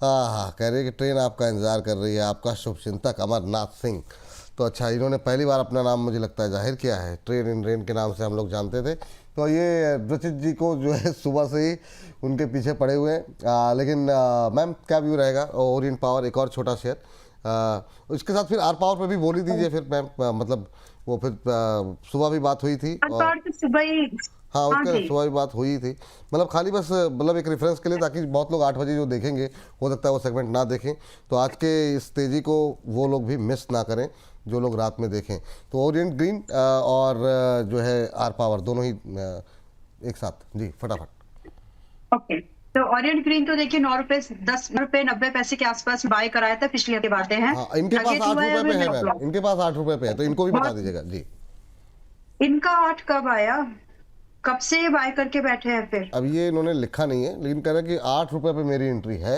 हाँ, कह रहे कि ट्रेन आपका इंतज़ार कर रही है, आपका शुभचिंतक अमरनाथ सिंह। तो अच्छा, इन्होंने पहली बार अपना नाम मुझे लगता है जाहिर किया है। ट्रेन इन रेन के नाम से हम लोग जानते थे। तो ये रचित जी को जो है सुबह से ही उनके पीछे पड़े हुए हैं। लेकिन मैम क्या व्यू रहेगा ओरिएंट पावर, एक और छोटा शेयर, उसके साथ फिर आर पावर पे भी बोल ही दीजिए फिर मैम। मतलब वो फिर सुबह भी बात हुई थी और तो सुबह ही हाँ, हाँ उसके जी। सुबह भी बात हुई थी। मतलब खाली बस मतलब एक रेफरेंस के लिए, ताकि बहुत लोग 8 बजे जो देखेंगे हो सकता है वो सेगमेंट ना देखें, तो आज के इस तेज़ी को वो लोग भी मिस ना करें जो लोग रात में देखें। तो ओरिएंट ग्रीन और जो है आर पावर दोनों ही एक साथ जी फटाफट। ओके, तो ऑरियंट ग्रीन तो देखिए 9 रुपए 10 रुपए 90 पैसे के आसपास बाय कराया था, पिछली हफ्ते बातें हैं। हाँ, इनके पास टारगेट 8 हुआ है रुपये पे अभी है stop मैम, loss। इनके पास 8 रुपये पे है, तो इनको भी बता बहुत- दीजिएगा जी। इनका 8 कब आया? कब से ये बाय करके बैठे हैं फिर? अब ये इन्होंने लिखा नहीं है, लेकिन कह रहे हैं कि 8 रुपये पे मेरी एंट्री है,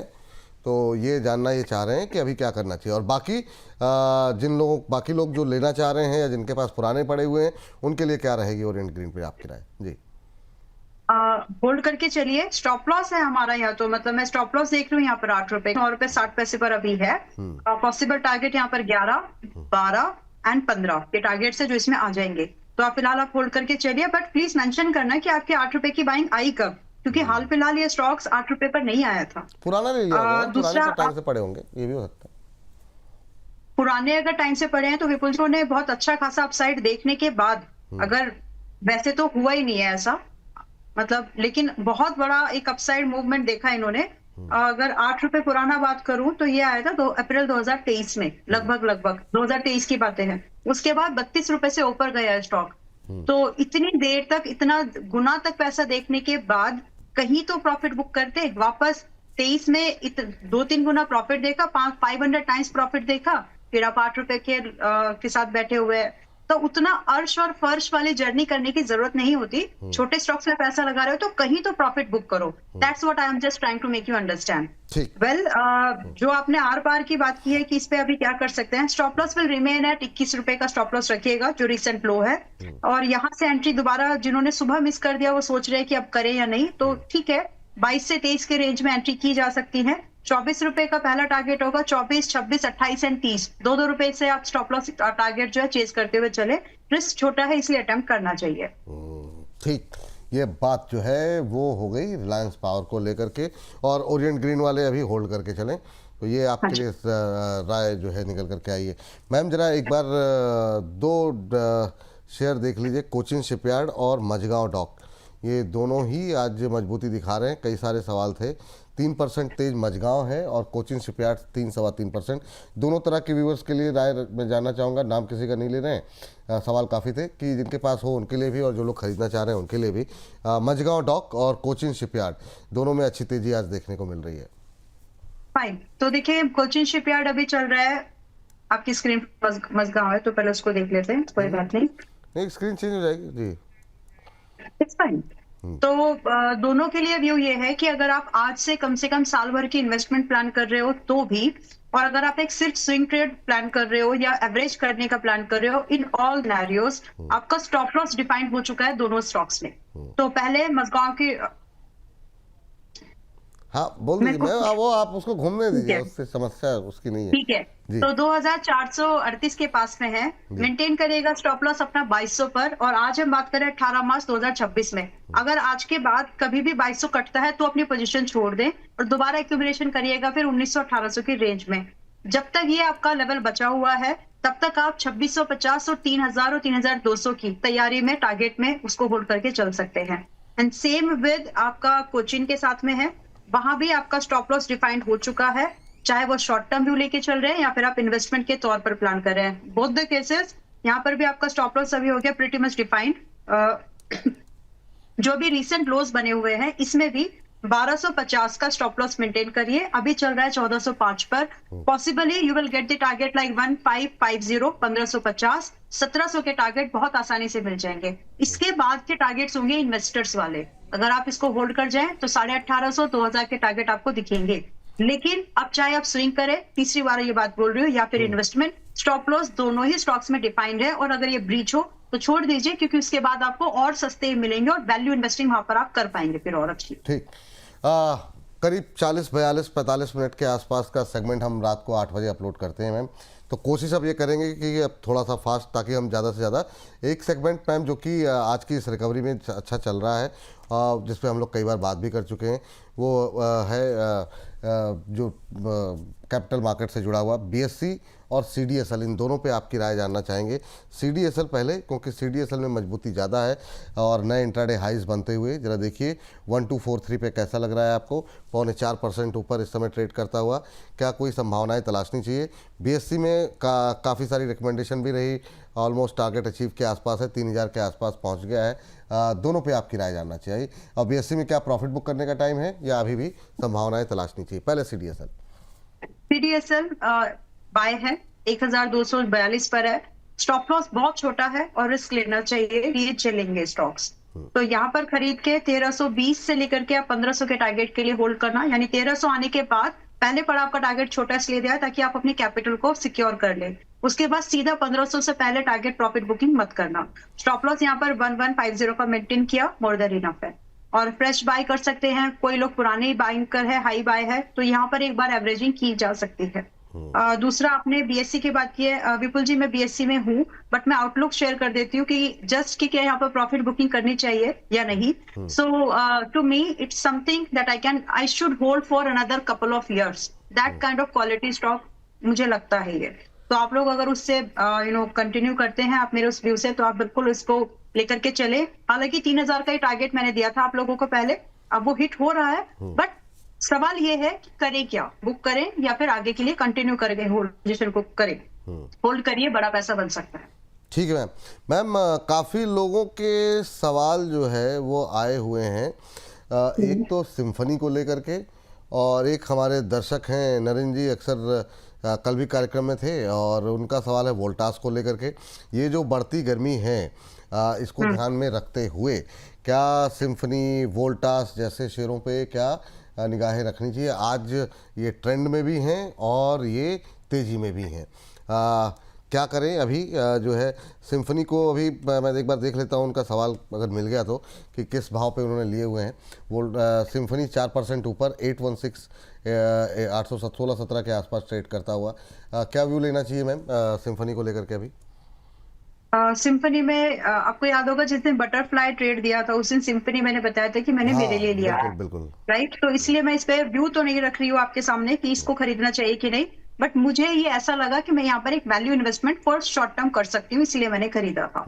तो ये जानना ये चाह रहे हैं कि अभी क्या करना चाहिए। और बाकी बाकी लोग जो लेना चाह रहे हैं या जिनके पास पुराने पड़े हुए हैं, उनके लिए क्या रहेगी ओरिएंट ग्रीन पे आपकी राय जी? होल्ड करके चलिए, स्टॉप लॉस है हमारा यहाँ, तो मतलब मैं स्टॉप लॉस देख रही हूँ यहाँ पर 8 रुपए 9 रुपए 60 पैसे पर अभी है। पॉसिबल टारगेट यहाँ पर 11, 12 एंड 15 ये टारगेट्स है जो इसमें आ जाएंगे। तो आप फिलहाल आप होल्ड करके चलिए, बट प्लीज मेंशन करना कि आपके 8 रुपए की बाइंग आई कब, क्योंकि हाल फिलहाल ये स्टॉक्स 8 रुपए पर नहीं आया था। पुराना ले लिया होगा, पुराने दूसरा तो टाइम से पड़े होंगे, ये भी हो सकता है। पुराने अगर टाइम से पड़े हैं तो विपुल जी ने बहुत अच्छा खासा अपसाइड देखने के बाद, अगर वैसे तो हुआ ही नहीं है ऐसा, मतलब लेकिन बहुत बड़ा एक अपसाइड मूवमेंट देखा इन्होंने। अगर 8 रुपए पुराना बात करूं तो ये आया था 2 अप्रैल 2023 में, लगभग 2023 की बातें हैं। उसके बाद 32 रुपए से ऊपर गया है स्टॉक। तो इतनी देर तक, इतना गुना तक पैसा देखने के बाद कहीं तो प्रॉफिट बुक करते। वापस 23 में 2-3 गुना प्रॉफिट देखा, 500 टाइम्स प्रॉफिट देखा, फिर आप 8 रुपए के साथ बैठे हुए हैं। तो उतना अर्श और फर्श वाली जर्नी करने की जरूरत नहीं होती। छोटे स्टॉक्स में पैसा लगा रहे हो तो कहीं तो प्रॉफिट बुक करो। That's what I am just trying to make you understand. ठीक। वेल, जो आपने आर पार की बात की है कि इस पे अभी क्या कर सकते हैं, stop loss will remain at 21 रुपए का स्टॉप लॉस रखिएगा, जो रिसेंट लो है। और यहाँ से एंट्री दोबारा जिन्होंने सुबह मिस कर दिया वो सोच रहे हैं कि अब करें या नहीं, तो ठीक है, 22 से 23 के रेंज में एंट्री की जा सकती है। 24 रुपए का पहला टारगेट होगा, 24, 26, 28 एंड 30, 2-2 रुपए से आप स्टॉप लॉस टारगेट जो है चेज करते हुए चले। रिस्क छोटा है इसलिए अटेम्प्ट करना चाहिए। ठीक, ये बात जो है वो हो गई रिलायंस पावर को लेकर के, और ओरिएंट ग्रीन वाले अभी होल्ड करके चलें, तो ये आपके लिए राय जो है निकल करके आई है। मैम जरा एक बार दो शेयर देख लीजिए, कोचिन शिपयार्ड और मझगांव डॉक, ये दोनों ही आज मजबूती दिखा रहे हैं। कई सारे सवाल थे, 3% तेज मझगांव है और कोचिन शिपयार्ड 3-3.25%। दोनों तरह के व्यूअर्स के लिए राय मैं जानना चाहूँगा, नाम किसी का नहीं ले रहे हैं। सवाल काफ़ी थे कि जिनके पास हो उनके लिए भी और जो लोग खरीदना चाह रहे हैं उनके लिए भी। मझगांव डॉक और कोचिन शिपयार्ड दोनों में अच्छी तेजी आज देखने को मिल रही है। फाइन, तो देखिए कोचिन शिपयार्ड अभी चल रहा है, आपकी स्क्रीन पर मझगांव है, तो पहले उसको देख लेते हैं, कोई बात नहीं, स्क्रीन चेंज हो जाएगी जी। It's fine. तो दोनों के लिए व्यू ये है कि अगर आप आज से कम साल भर की इन्वेस्टमेंट प्लान कर रहे हो तो भी, और अगर आप एक सिर्फ स्विंग ट्रेड प्लान कर रहे हो या एवरेज करने का प्लान कर रहे हो, इन ऑल सिनेरियोस आपका स्टॉप लॉस डिफाइंड हो चुका है दोनों स्टॉक्स में। तो पहले मझगांव की, हाँ बोल दीजिए मैम, वो आप उसको घूमने दीजिए, उससे समस्या उसकी नहीं है। ठीक है, तो 2438 के पास में है, मेंटेन करेगा स्टॉप लॉस अपना 2200 पर। और आज हम बात करें 18 मार्च 2026 में, अगर आज के बाद कभी भी 2200 कटता है तो अपनी पोजीशन छोड़ दें और दोबारा एक्यूमुलेशन करिएगा फिर 1900-1800 की रेंज में। जब तक ये आपका लेवल बचा हुआ है तब तक आप 2650 और 3000 और 3200 की तैयारी में, टारगेट में उसको होल्ड करके चल सकते हैं। एंड सेम विद आपका कोचिन के साथ में है, वहां भी आपका स्टॉप लॉस डिफाइंड हो चुका है, चाहे वो शॉर्ट टर्म व्यू लेके चल रहे हैं या फिर आप इन्वेस्टमेंट के तौर पर प्लान कर रहे हैं। बोथ द केसेस यहाँ पर भी आपका स्टॉप लॉस अभी हो गया प्रीटी मच डिफाइंड। जो भी रिसेंट लोज बने हुए हैं इसमें भी 1250 का स्टॉप लॉस मेंटेन करिए, अभी चल रहा है 1405 पर। Possibly you will get the target like 1550, 1550, 1700 के टारगेट बहुत आसानी से मिल जाएंगे। इसके बाद के टारगेट्स होंगे इन्वेस्टर्स वाले, अगर आप इसको होल्ड कर जाएं तो 1850, 2000 के टारगेट आपको दिखेंगे। लेकिन अब चाहे आप स्विंग करें, तीसरी बार ये बात बोल रही हूँ, या फिर इन्वेस्टमेंट, स्टॉप लॉस दोनों ही स्टॉक्स में डिफाइंड है, और अगर ये ब्रीच हो तो छोड़ दीजिए, क्योंकि उसके बाद आपको और सस्ते मिलेंगे और वैल्यू इन्वेस्टिंग वहां पर आप कर पाएंगे फिर और अच्छी। ठीक, करीब 40, 42, 45 मिनट के आसपास का सेगमेंट हम रात को 8 बजे अपलोड करते हैं मैम, तो कोशिश अब ये करेंगे कि अब थोड़ा सा फास्ट, ताकि हम ज़्यादा से ज़्यादा एक सेगमेंट मैम जो कि आज की इस रिकवरी में अच्छा चल रहा है, जिस पे हम लोग कई बार बात भी कर चुके हैं, वो है जो कैपिटल मार्केट से जुड़ा हुआ बीएससी और सीडीएसएल, इन दोनों पे आपकी राय जानना चाहेंगे। सीडीएसएल पहले, क्योंकि सीडीएसएल में मजबूती ज़्यादा है और नए इंट्राडे हाइज बनते हुए, ज़रा देखिए 1243 पे कैसा लग रहा है आपको, 0.25% ऊपर इस समय ट्रेड करता हुआ, क्या कोई संभावनाएं तलाशनी चाहिए? बीएससी में काफ़ी सारी रिकमेंडेशन भी रही, ऑलमोस्ट टारगेट अचीव के आसपास है, 3000 के आसपास पहुँच गया है। दोनों पे आपकी राय जानना चाहिए। और बीएससी में क्या प्रॉफिट बुक करने का टाइम है या अभी भी संभावनाएं तलाशनी चाहिए? पहले सीडीएसएल। सीडीएसएल बाय है, 1242 पर है, स्टॉप लॉस बहुत छोटा है और रिस्क लेना चाहिए, ये चलेंगे स्टॉक्स। तो यहाँ पर खरीद के 1320 से लेकर के आप 1500 के टारगेट के लिए होल्ड करना, यानी 1300 आने के बाद पहले पड़ाव का टारगेट छोटा इसलिए दिया है ताकि आप अपने कैपिटल को सिक्योर कर लें। उसके बाद सीधा 1500 से पहले टारगेट प्रॉफिट बुकिंग मत करना। स्टॉप लॉस यहाँ पर 1150 का मेंटेन किया, मोर देन इनफ है। और फ्रेश बाय कर सकते हैं, कोई लोग पुराने बाइंग कर है, हाई बाय है, तो यहाँ पर एक बार एवरेजिंग की जा सकती है। दूसरा, आपने बीएससी की बात की है, विपुल जी मैं बीएससी में हूँ, बट मैं आउटलुक शेयर कर देती हूँ कि जस्ट कि क्या यहाँ पर प्रॉफिट बुकिंग करनी चाहिए या नहीं। So to me it's something that I should hold for another couple of years, that kind of quality stock मुझे लगता है ये। तो आप लोग अगर उससे कंटिन्यू करते हैं आप मेरे उस व्यू से, तो आप बिल्कुल इसको लेकर के चले। हालांकि 3000 का ही टारगेट मैंने दिया था आप लोगों को पहले, अब वो हिट हो रहा है, बट सवाल ये है कि करें क्या, बुक करें या फिर आगे के लिए कंटिन्यू करें, होल्ड पोजीशन को करें। होल्ड करिए, बड़ा पैसा बन सकता है। ठीक है मैम। काफ़ी लोगों के सवाल जो है वो आए हुए हैं, एक तो सिम्फनी को लेकर के, और एक हमारे दर्शक हैं नरेंद्र जी, अक्सर कल भी कार्यक्रम में थे, और उनका सवाल है वोल्टास को लेकर के। ये जो बढ़ती गर्मी है इसको ध्यान में रखते हुए क्या सिम्फनी, वोल्टास जैसे शेयरों पे क्या निगाहें रखनी चाहिए? आज ये ट्रेंड में भी हैं और ये तेज़ी में भी हैं, क्या करें? अभी जो है सिम्फनी को अभी मैं एक बार देख लेता हूँ उनका सवाल अगर मिल गया तो, कि किस भाव पे उन्होंने लिए हुए हैं। वो सिम्फनी 4% ऊपर 816 816-17 के आसपास ट्रेड करता हुआ, क्या व्यू लेना चाहिए मैम सिम्फनी को लेकर के अभी? सिम्फनी में आपको याद होगा जिस दिन बटरफ्लाई ट्रेड दिया था उस दिन सिम्फनी मैंने बताया था कि मैंने मेरे लिए लिया है, बिल्कुल राइट। तो इसलिए मैं इस पे व्यू तो नहीं रख रही हूँ आपके सामने कि इसको खरीदना चाहिए कि नहीं, बट मुझे ये ऐसा लगा कि मैं यहाँ पर एक value investment for short term कर सकती हूँ, इसलिए मैंने खरीदा था।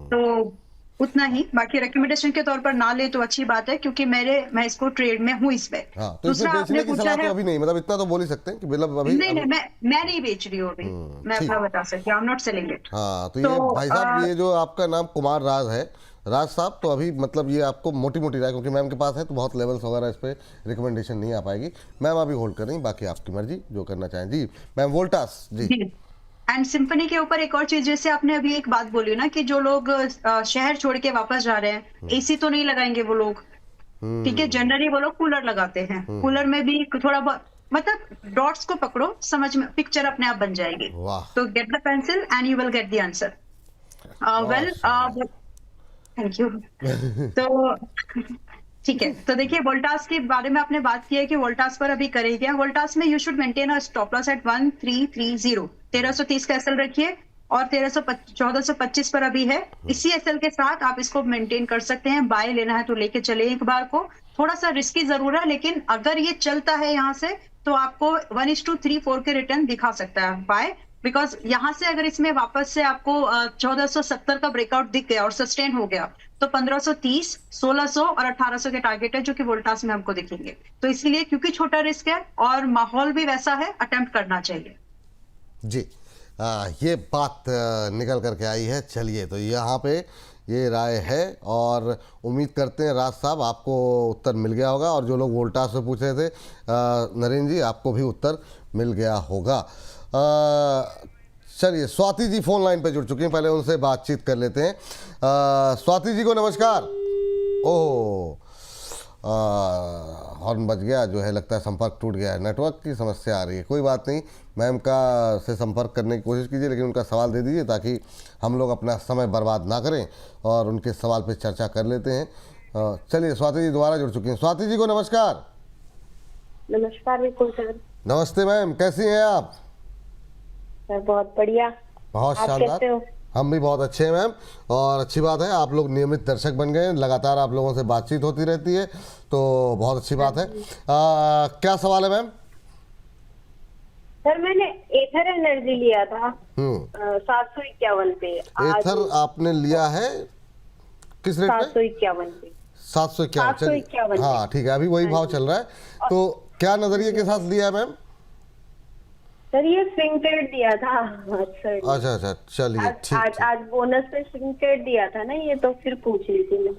तो उतना ही, बाकी रिकमेंडेशन के तौर पर ना ले तो अच्छी बात है, क्योंकि मैं इसको ट्रेड में हूँ इस पे। हाँ, तो इसमें बेचने की सलाह तो अभी नहीं, मतलब इतना तो बोल ही सकते हैं कि मतलब अभी नहीं, मैं नहीं बेच रही हूँ अभी, मैं अपना बता सकती हूँ, I am not selling it. हाँ, तो ये भाई साहब, ये जो आपका नाम कुमार राज है, राज साहब, तो अभी मतलब ये आपको मोटी मोटी राय, क्योंकि मैम के पास है तो बहुत लेवल्स वगैरह इस पे रिकमेंडेशन नहीं आ पाएगी, मैम अभी होल्ड कर रही, बाकी आपकी मर्जी, जो करना चाहें। जी ma'am, Voltas ji. And Symphony के ऊपर एक और चीज, जैसे आपने अभी एक बात बोली ना कि जो लोग शहर छोड़ के वापस जा रहे हैं, एसी तो नहीं लगाएंगे वो लोग, ठीक है, जनरली वो लोग कूलर लगाते हैं, कूलर में भी थोड़ा बहुत, मतलब डॉट्स को पकड़ो, समझ में पिक्चर अपने आप बन जाएगी। तो get the pencil and you will get the answer. Well, thank you. तो ठीक है, तो देखिए वोल्टास के बारे में आपने बात की है कि वोल्टास पर अभी करे क्या। वोल्टास में you should maintain a stop loss at 1330, 1330 का एसएल रखिए, और 1425 पर अभी है, इसी एसएल के साथ आप इसको मेंटेन कर सकते हैं। बाय लेना है तो लेके चले एक बार को, थोड़ा सा रिस्की जरूर है, लेकिन अगर ये चलता है यहाँ से तो आपको 1:3-4 के रिटर्न दिखा सकता है बाय, बिकॉज यहाँ से अगर इसमें वापस से आपको 1470 का ब्रेकआउट दिख गया और सस्टेन हो गया, तो 1530, 1600 और 1800 के टारगेट है जो कि वोल्टास में हमको दिखेंगे। तो इसलिए क्योंकि छोटा रिस्क है और माहौल भी वैसा है, अटेम्प्ट करना चाहिए। जी ये बात निकल करके आई है। चलिए, तो यहाँ पे ये राय है, और उम्मीद करते हैं राज साहब आपको उत्तर मिल गया होगा, और जो लोग वोल्टास से पूछ रहे थे नरेंद्र जी, आपको भी उत्तर मिल गया होगा। चलिए, स्वाति जी फोन लाइन पे जुड़ चुकी हैं, पहले उनसे बातचीत कर लेते हैं। स्वाति जी को नमस्कार। ओह, हॉर्न बज गया, जो है लगता है संपर्क टूट गया है, नेटवर्क की समस्या आ रही है। कोई बात नहीं, मैम का से संपर्क करने की कोशिश कीजिए, लेकिन उनका सवाल दे दीजिए ताकि हम लोग अपना समय बर्बाद ना करें और उनके सवाल पे चर्चा कर लेते हैं। चलिए, स्वाति जी दोबारा जुड़ चुकी हैं। स्वाति जी को नमस्कार। नमस्कार विपुल सर। नमस्ते मैम, कैसी हैं आप? सर बहुत बढ़िया, बहुत आप शानदार। कैसे हो? हम भी बहुत अच्छे हैं मैम, और अच्छी बात है आप लोग नियमित दर्शक बन गए हैं, लगातार आप लोगों से बातचीत होती रहती है, तो बहुत अच्छी बात है। क्या सवाल है मैम? सर मैंने एथर एनर्जी लिया था 751 पे। एथर आपने लिया है किस रेट पे? 751 पे। 751। 751। हाँ ठीक है, अभी वही भाव चल रहा है। तो क्या नजरिए के साथ लिया है मैम? सर ये स्विंग ट्रेड दिया था सर। अच्छा अच्छा, चलिए ठीक। आज बोनस पे स्विंग ट्रेड दिया था ना ये, तो फिर पूछ रही थी मैं।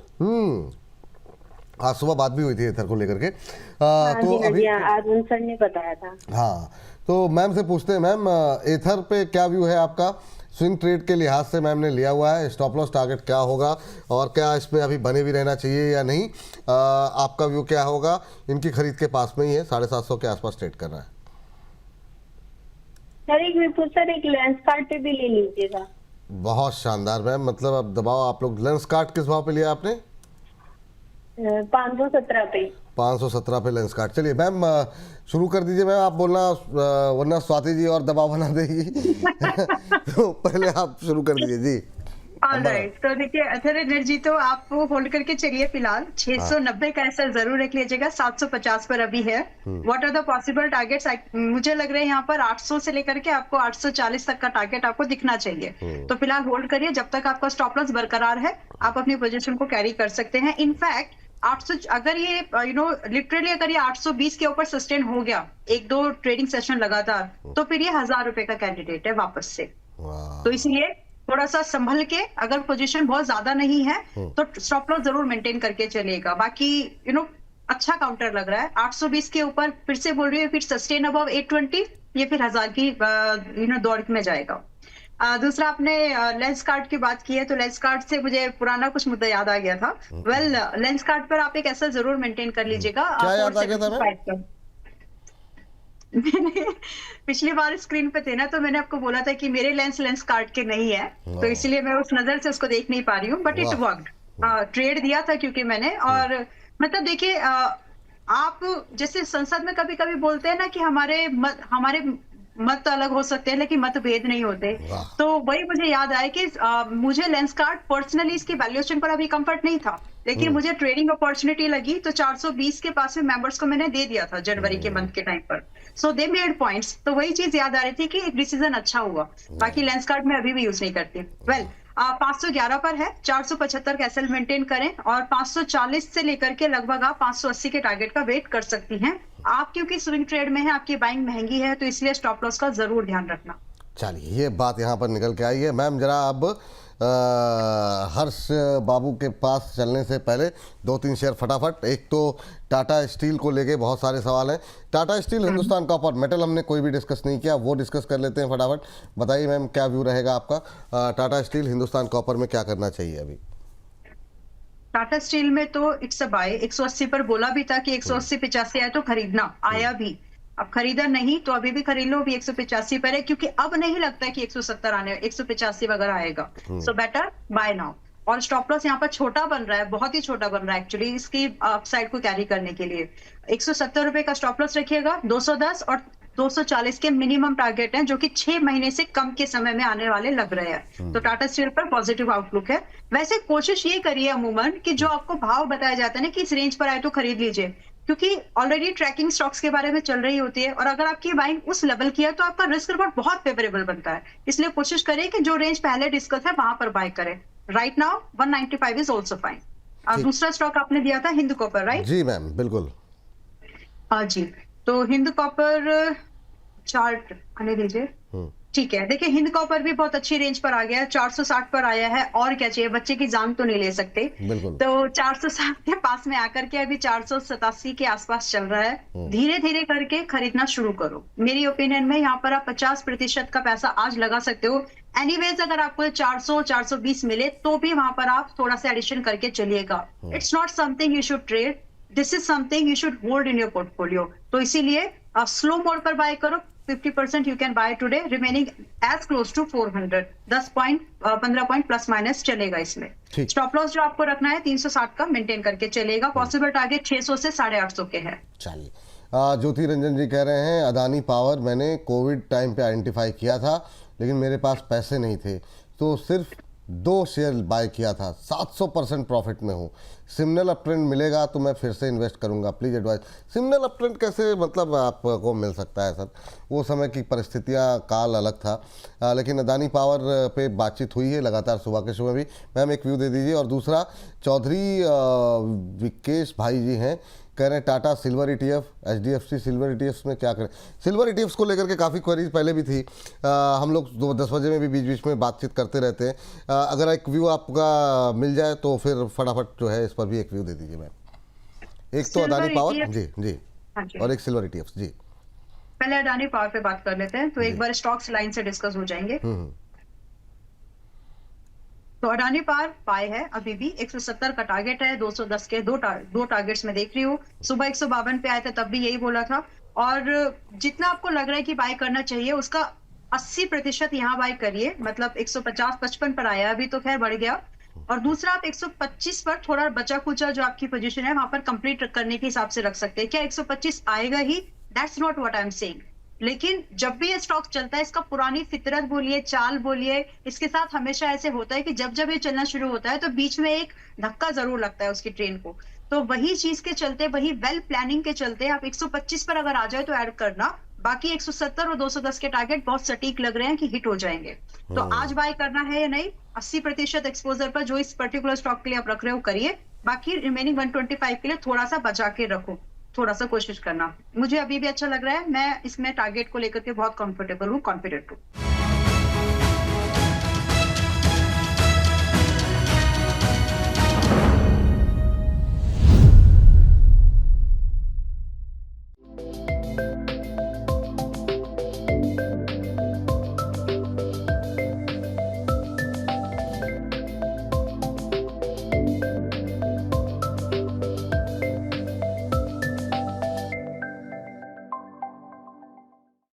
आज सुबह बात भी हुई थी एथर को लेकर के। तो अभी आज उन सर ने बताया था। हाँ, तो मैम से पूछते हैं मैम, एथर पे क्या व्यू है आपका? स्विंग ट्रेड के लिहाज से मैम ने लिया हुआ है, स्टॉप लॉस टारगेट क्या होगा और क्या इसमें अभी बने भी रहना चाहिए या नहीं? आपका व्यू क्या होगा? इनकी खरीद के पास में ही है, 750 के आसपास ट्रेड कर रहा है। सर एक विपुल सर एक लेंस कार्ड पे भी ले लीजिएगा। बहुत शानदार मैम, मतलब अब दबाओ आप लोग। लेंस कार्ड किस भाव पे लिया आपने? 517 पे। 517 पे लेंस कार्ड। चलिए मैम शुरू कर दीजिए मैम, आप बोलना, वरना स्वाति जी और दबाव बना देगी। तो पहले आप शुरू कर दीजिए जी। ऑलराइट, तो देखिए एथर एनर्जी तो आप होल्ड करके चलिए फिलहाल। 690 का ऐसा जरूर रख लीजिएगा, 750 पर अभी है। What are the possible targets? मुझे लग रहा है यहाँ पर 800 से लेकर के आपको 840 तक का टारगेट आपको दिखना चाहिए। तो फिलहाल होल्ड करिए, जब तक आपका स्टॉप लॉस बरकरार है आप अपनी पोजीशन को कैरी कर सकते हैं। इनफैक्ट 800 अगर ये लिटरली अगर ये 820 के ऊपर सस्टेन हो गया एक दो ट्रेडिंग सेशन लगातार, तो फिर ये 1000 रुपए का कैंडिडेट है वापस से। तो इसलिए थोड़ा सा संभल के, अगर पोजीशन बहुत ज्यादा नहीं है तो स्टॉप लॉस जरूर मेंटेन करके चलेगा। बाकी अच्छा काउंटर लग रहा है। 820 के ऊपर फिर से बोल रही है, फिर सस्टेन अबव 820, ये फिर 1000 की दौड़ में जाएगा। दूसरा आपने लेंस कार्ड की बात की है, तो लेंस कार्ड से मुझे पुराना कुछ मुद्दा याद आ गया था। लेंस कार्ड पर आप एक ऐसा जरूर मेंटेन कर लीजिएगा। क्या याद आ गया था मैम? मैंने पिछली बार स्क्रीन पे थे ना, तो मैंने आपको बोला था कि मेरे लेंस कार्ड के नहीं है, तो इसलिए मैं उस नजर से उसको देख नहीं पा रही हूँ। But it worked. ट्रेड दिया था क्योंकि मैंने, और मतलब देखिए आप जैसे संसद में कभी कभी बोलते हैं ना कि हमारे मत अलग हो सकते हैं लेकिन मतभेद नहीं होते, तो वही मुझे याद आया कि मुझे लेंस कार्ड पर्सनली इसकी वैल्यूएशन पर अभी कंफर्ट नहीं था, लेकिन मुझे ट्रेडिंग अपॉर्चुनिटी लगी, तो 420 के पास में मेंबर्स को मैंने दे दिया था जनवरी के मंथ के टाइम पर। सो दे मेड पॉइंट्स, तो वही चीज याद आ रही थी कि एक डिसीजन अच्छा हुआ। बाकी लेंस कार्ड में अभी भी यूज नहीं करती। 511 पर है, 475 का एसएल मेंटेन करें, और 540 से लेकर के लगभग आप 580 के टारगेट का वेट कर सकती हैं। आप क्योंकि स्विंग ट्रेड में है, आपकी बाइंग महंगी है, तो इसलिए स्टॉप लॉस का जरूर ध्यान रखना। चलिए ये बात यहाँ पर निकल के आई है। मैम जरा अब हर्ष बाबू के पास चलने से पहले 2-3 शेयर फटाफट। एक तो टाटा स्टील को लेके बहुत सारे सवाल हैं। Tata steel, Hindustan copper, metal हमने कोई भी डिस्कस नहीं किया, वो डिस्कस कर लेते हैं फटाफट। बताइए मैम क्या व्यू रहेगा आपका? टाटा स्टील, हिंदुस्तान कॉपर में क्या करना चाहिए अभी? टाटा स्टील में तो इट्स अ बाय। 180 पर बोला भी था कि 180-85 आए तो खरीदना, आया भी। अब खरीदा नहीं तो अभी भी खरीद लो, अभी 185 पर है, क्योंकि अब नहीं लगता है कि 170 आने, 185 वगैरह आएगा। So better buy now. और स्टॉप लॉस यहाँ पर छोटा बन रहा है, बहुत ही छोटा बन रहा है एक्चुअली, इसकी अपसाइड को कैरी करने के लिए। 170 रुपए का स्टॉप लॉस रखिएगा, 210 और 240 के मिनिमम टारगेट हैं, जो कि 6 महीने से कम के समय में आने वाले लग रहे हैं। तो टाटा स्टील पर पॉजिटिव आउटलुक है। वैसे कोशिश ये करिए अमूमन कि जो आपको भाव बताया जाता है ना कि इस रेंज पर आए तो खरीद लीजिए, क्योंकि ऑलरेडी ट्रैकिंग स्टॉक्स के बारे में चल रही होती है, और अगर आपकी बाइंग उस लेवल की है तो आपका रिस्क रिवॉर्ड बहुत फेवरेबल बनता है। इसलिए कोशिश करिए कि जो रेंज पहले डिस्कस है वहां पर बाय करें। Right now 195 is also fine. और दूसरा स्टॉक आपने दिया था हिंद कॉपर, राइट? जी मैम बिल्कुल। हाँ जी, तो हिंद कॉपर चार्ट आने दीजिए। ठीक है, देखिए हिंद कॉपर भी बहुत अच्छी रेंज पर आ गया है, 460 पर आया है, और क्या चाहिए? बच्चे की जान तो नहीं ले सकते। तो 460 के पास में आकर के अभी 487 के आसपास चल रहा है। धीरे धीरे करके खरीदना शुरू करो। मेरी ओपिनियन में यहाँ पर आप 50% का पैसा आज लगा सकते हो। एनीवेज अगर आपको 400-420 मिले तो भी वहां पर आप थोड़ा सा एडिशन करके चलिएगा। It's not something you should trade, this is something you should hold in your portfolio. तो इसीलिए स्लो मोड पर बाय करो। 50% you can buy today, remaining as close to 400, 10 point 15 point plus minus चलेगा इसमें। Stop loss जो आपको रखना है 360 का मेंटेन करके चलेगा। पॉसिबल टारगेट 600 से 850 के है। चलिए, ज्योति रंजन जी कह रहे हैं अदानी पावर मैंने कोविड टाइम पे आइडेंटिफाई किया था, लेकिन मेरे पास पैसे नहीं थे, तो सिर्फ 2 शेयर बाय किया था, 700% प्रॉफिट में हूँ। सिग्नल अप ट्रेंड मिलेगा तो मैं फिर से इन्वेस्ट करूँगा, please advice. Signal up trend कैसे मतलब आपको मिल सकता है सर? वो समय की परिस्थितियाँ काल अलग था। लेकिन अदानी पावर पे बातचीत हुई है लगातार सुबह के समय भी। मैम एक व्यू दे दीजिए। और दूसरा चौधरी विकेश भाई जी हैं, कह रहे हैं Tata silver ETF, HDFC silver ETFs में क्या करें? सिल्वर ETFs को लेकर के काफ़ी क्वेरीज पहले भी थी। हम लोग 10 बजे में भी बीच बीच में बातचीत करते रहते हैं। अगर एक व्यू आपका मिल जाए तो फिर फटाफट जो है इस पर भी एक व्यू दे दीजिए मैम। एक तो अदानी पावर जी जी, हाँ जी, और एक सिल्वर ETFs जी। पहले अडानी पावर पे बात कर लेते हैं, तो एक बार स्टॉक्स लाइन से डिस्कस हो जाएंगे। तो अडानी पावर पाए है, अभी भी 170 का टारगेट है, 210 के दो टारगेट्स में देख रही हूँ। सुबह 152 पे आए थे, तब भी यही बोला था। और जितना आपको लग रहा है कि बाय करना चाहिए उसका 80% यहाँ बाय करिए। मतलब 150-55 पर आया, अभी तो खैर बढ़ गया। और दूसरा, आप 125 पर थोड़ा बचा कुचा जो आपकी पोजीशन है वहां पर कंप्लीट करने के हिसाब से रख सकते हैं। क्या 125 आएगा ही? That's not what I am saying. लेकिन जब भी ये स्टॉक चलता है, इसका पुरानी फितरत बोलिए, चाल बोलिए, इसके साथ हमेशा ऐसे होता है कि जब जब ये चलना शुरू होता है तो बीच में एक धक्का जरूर लगता है उसकी ट्रेन को। तो वही चीज के चलते, वही वेल प्लानिंग के चलते आप 125 पर अगर आ जाए तो ऐड करना। बाकी 170 और 210 के टारगेट बहुत सटीक लग रहे हैं कि हिट हो जाएंगे। तो आज बाय करना है या नहीं, 80% एक्सपोजर पर जो इस पर्टिकुलर स्टॉक के लिए आप रख रहे हो करिए। बाकी रिमेनिंग 125 के लिए थोड़ा सा बचा के रखो, थोड़ा सा कोशिश करना। मुझे अभी भी अच्छा लग रहा है, मैं इसमें टारगेट को लेकर के बहुत कंफर्टेबल हूँ, कॉन्फिडेंट हूँ।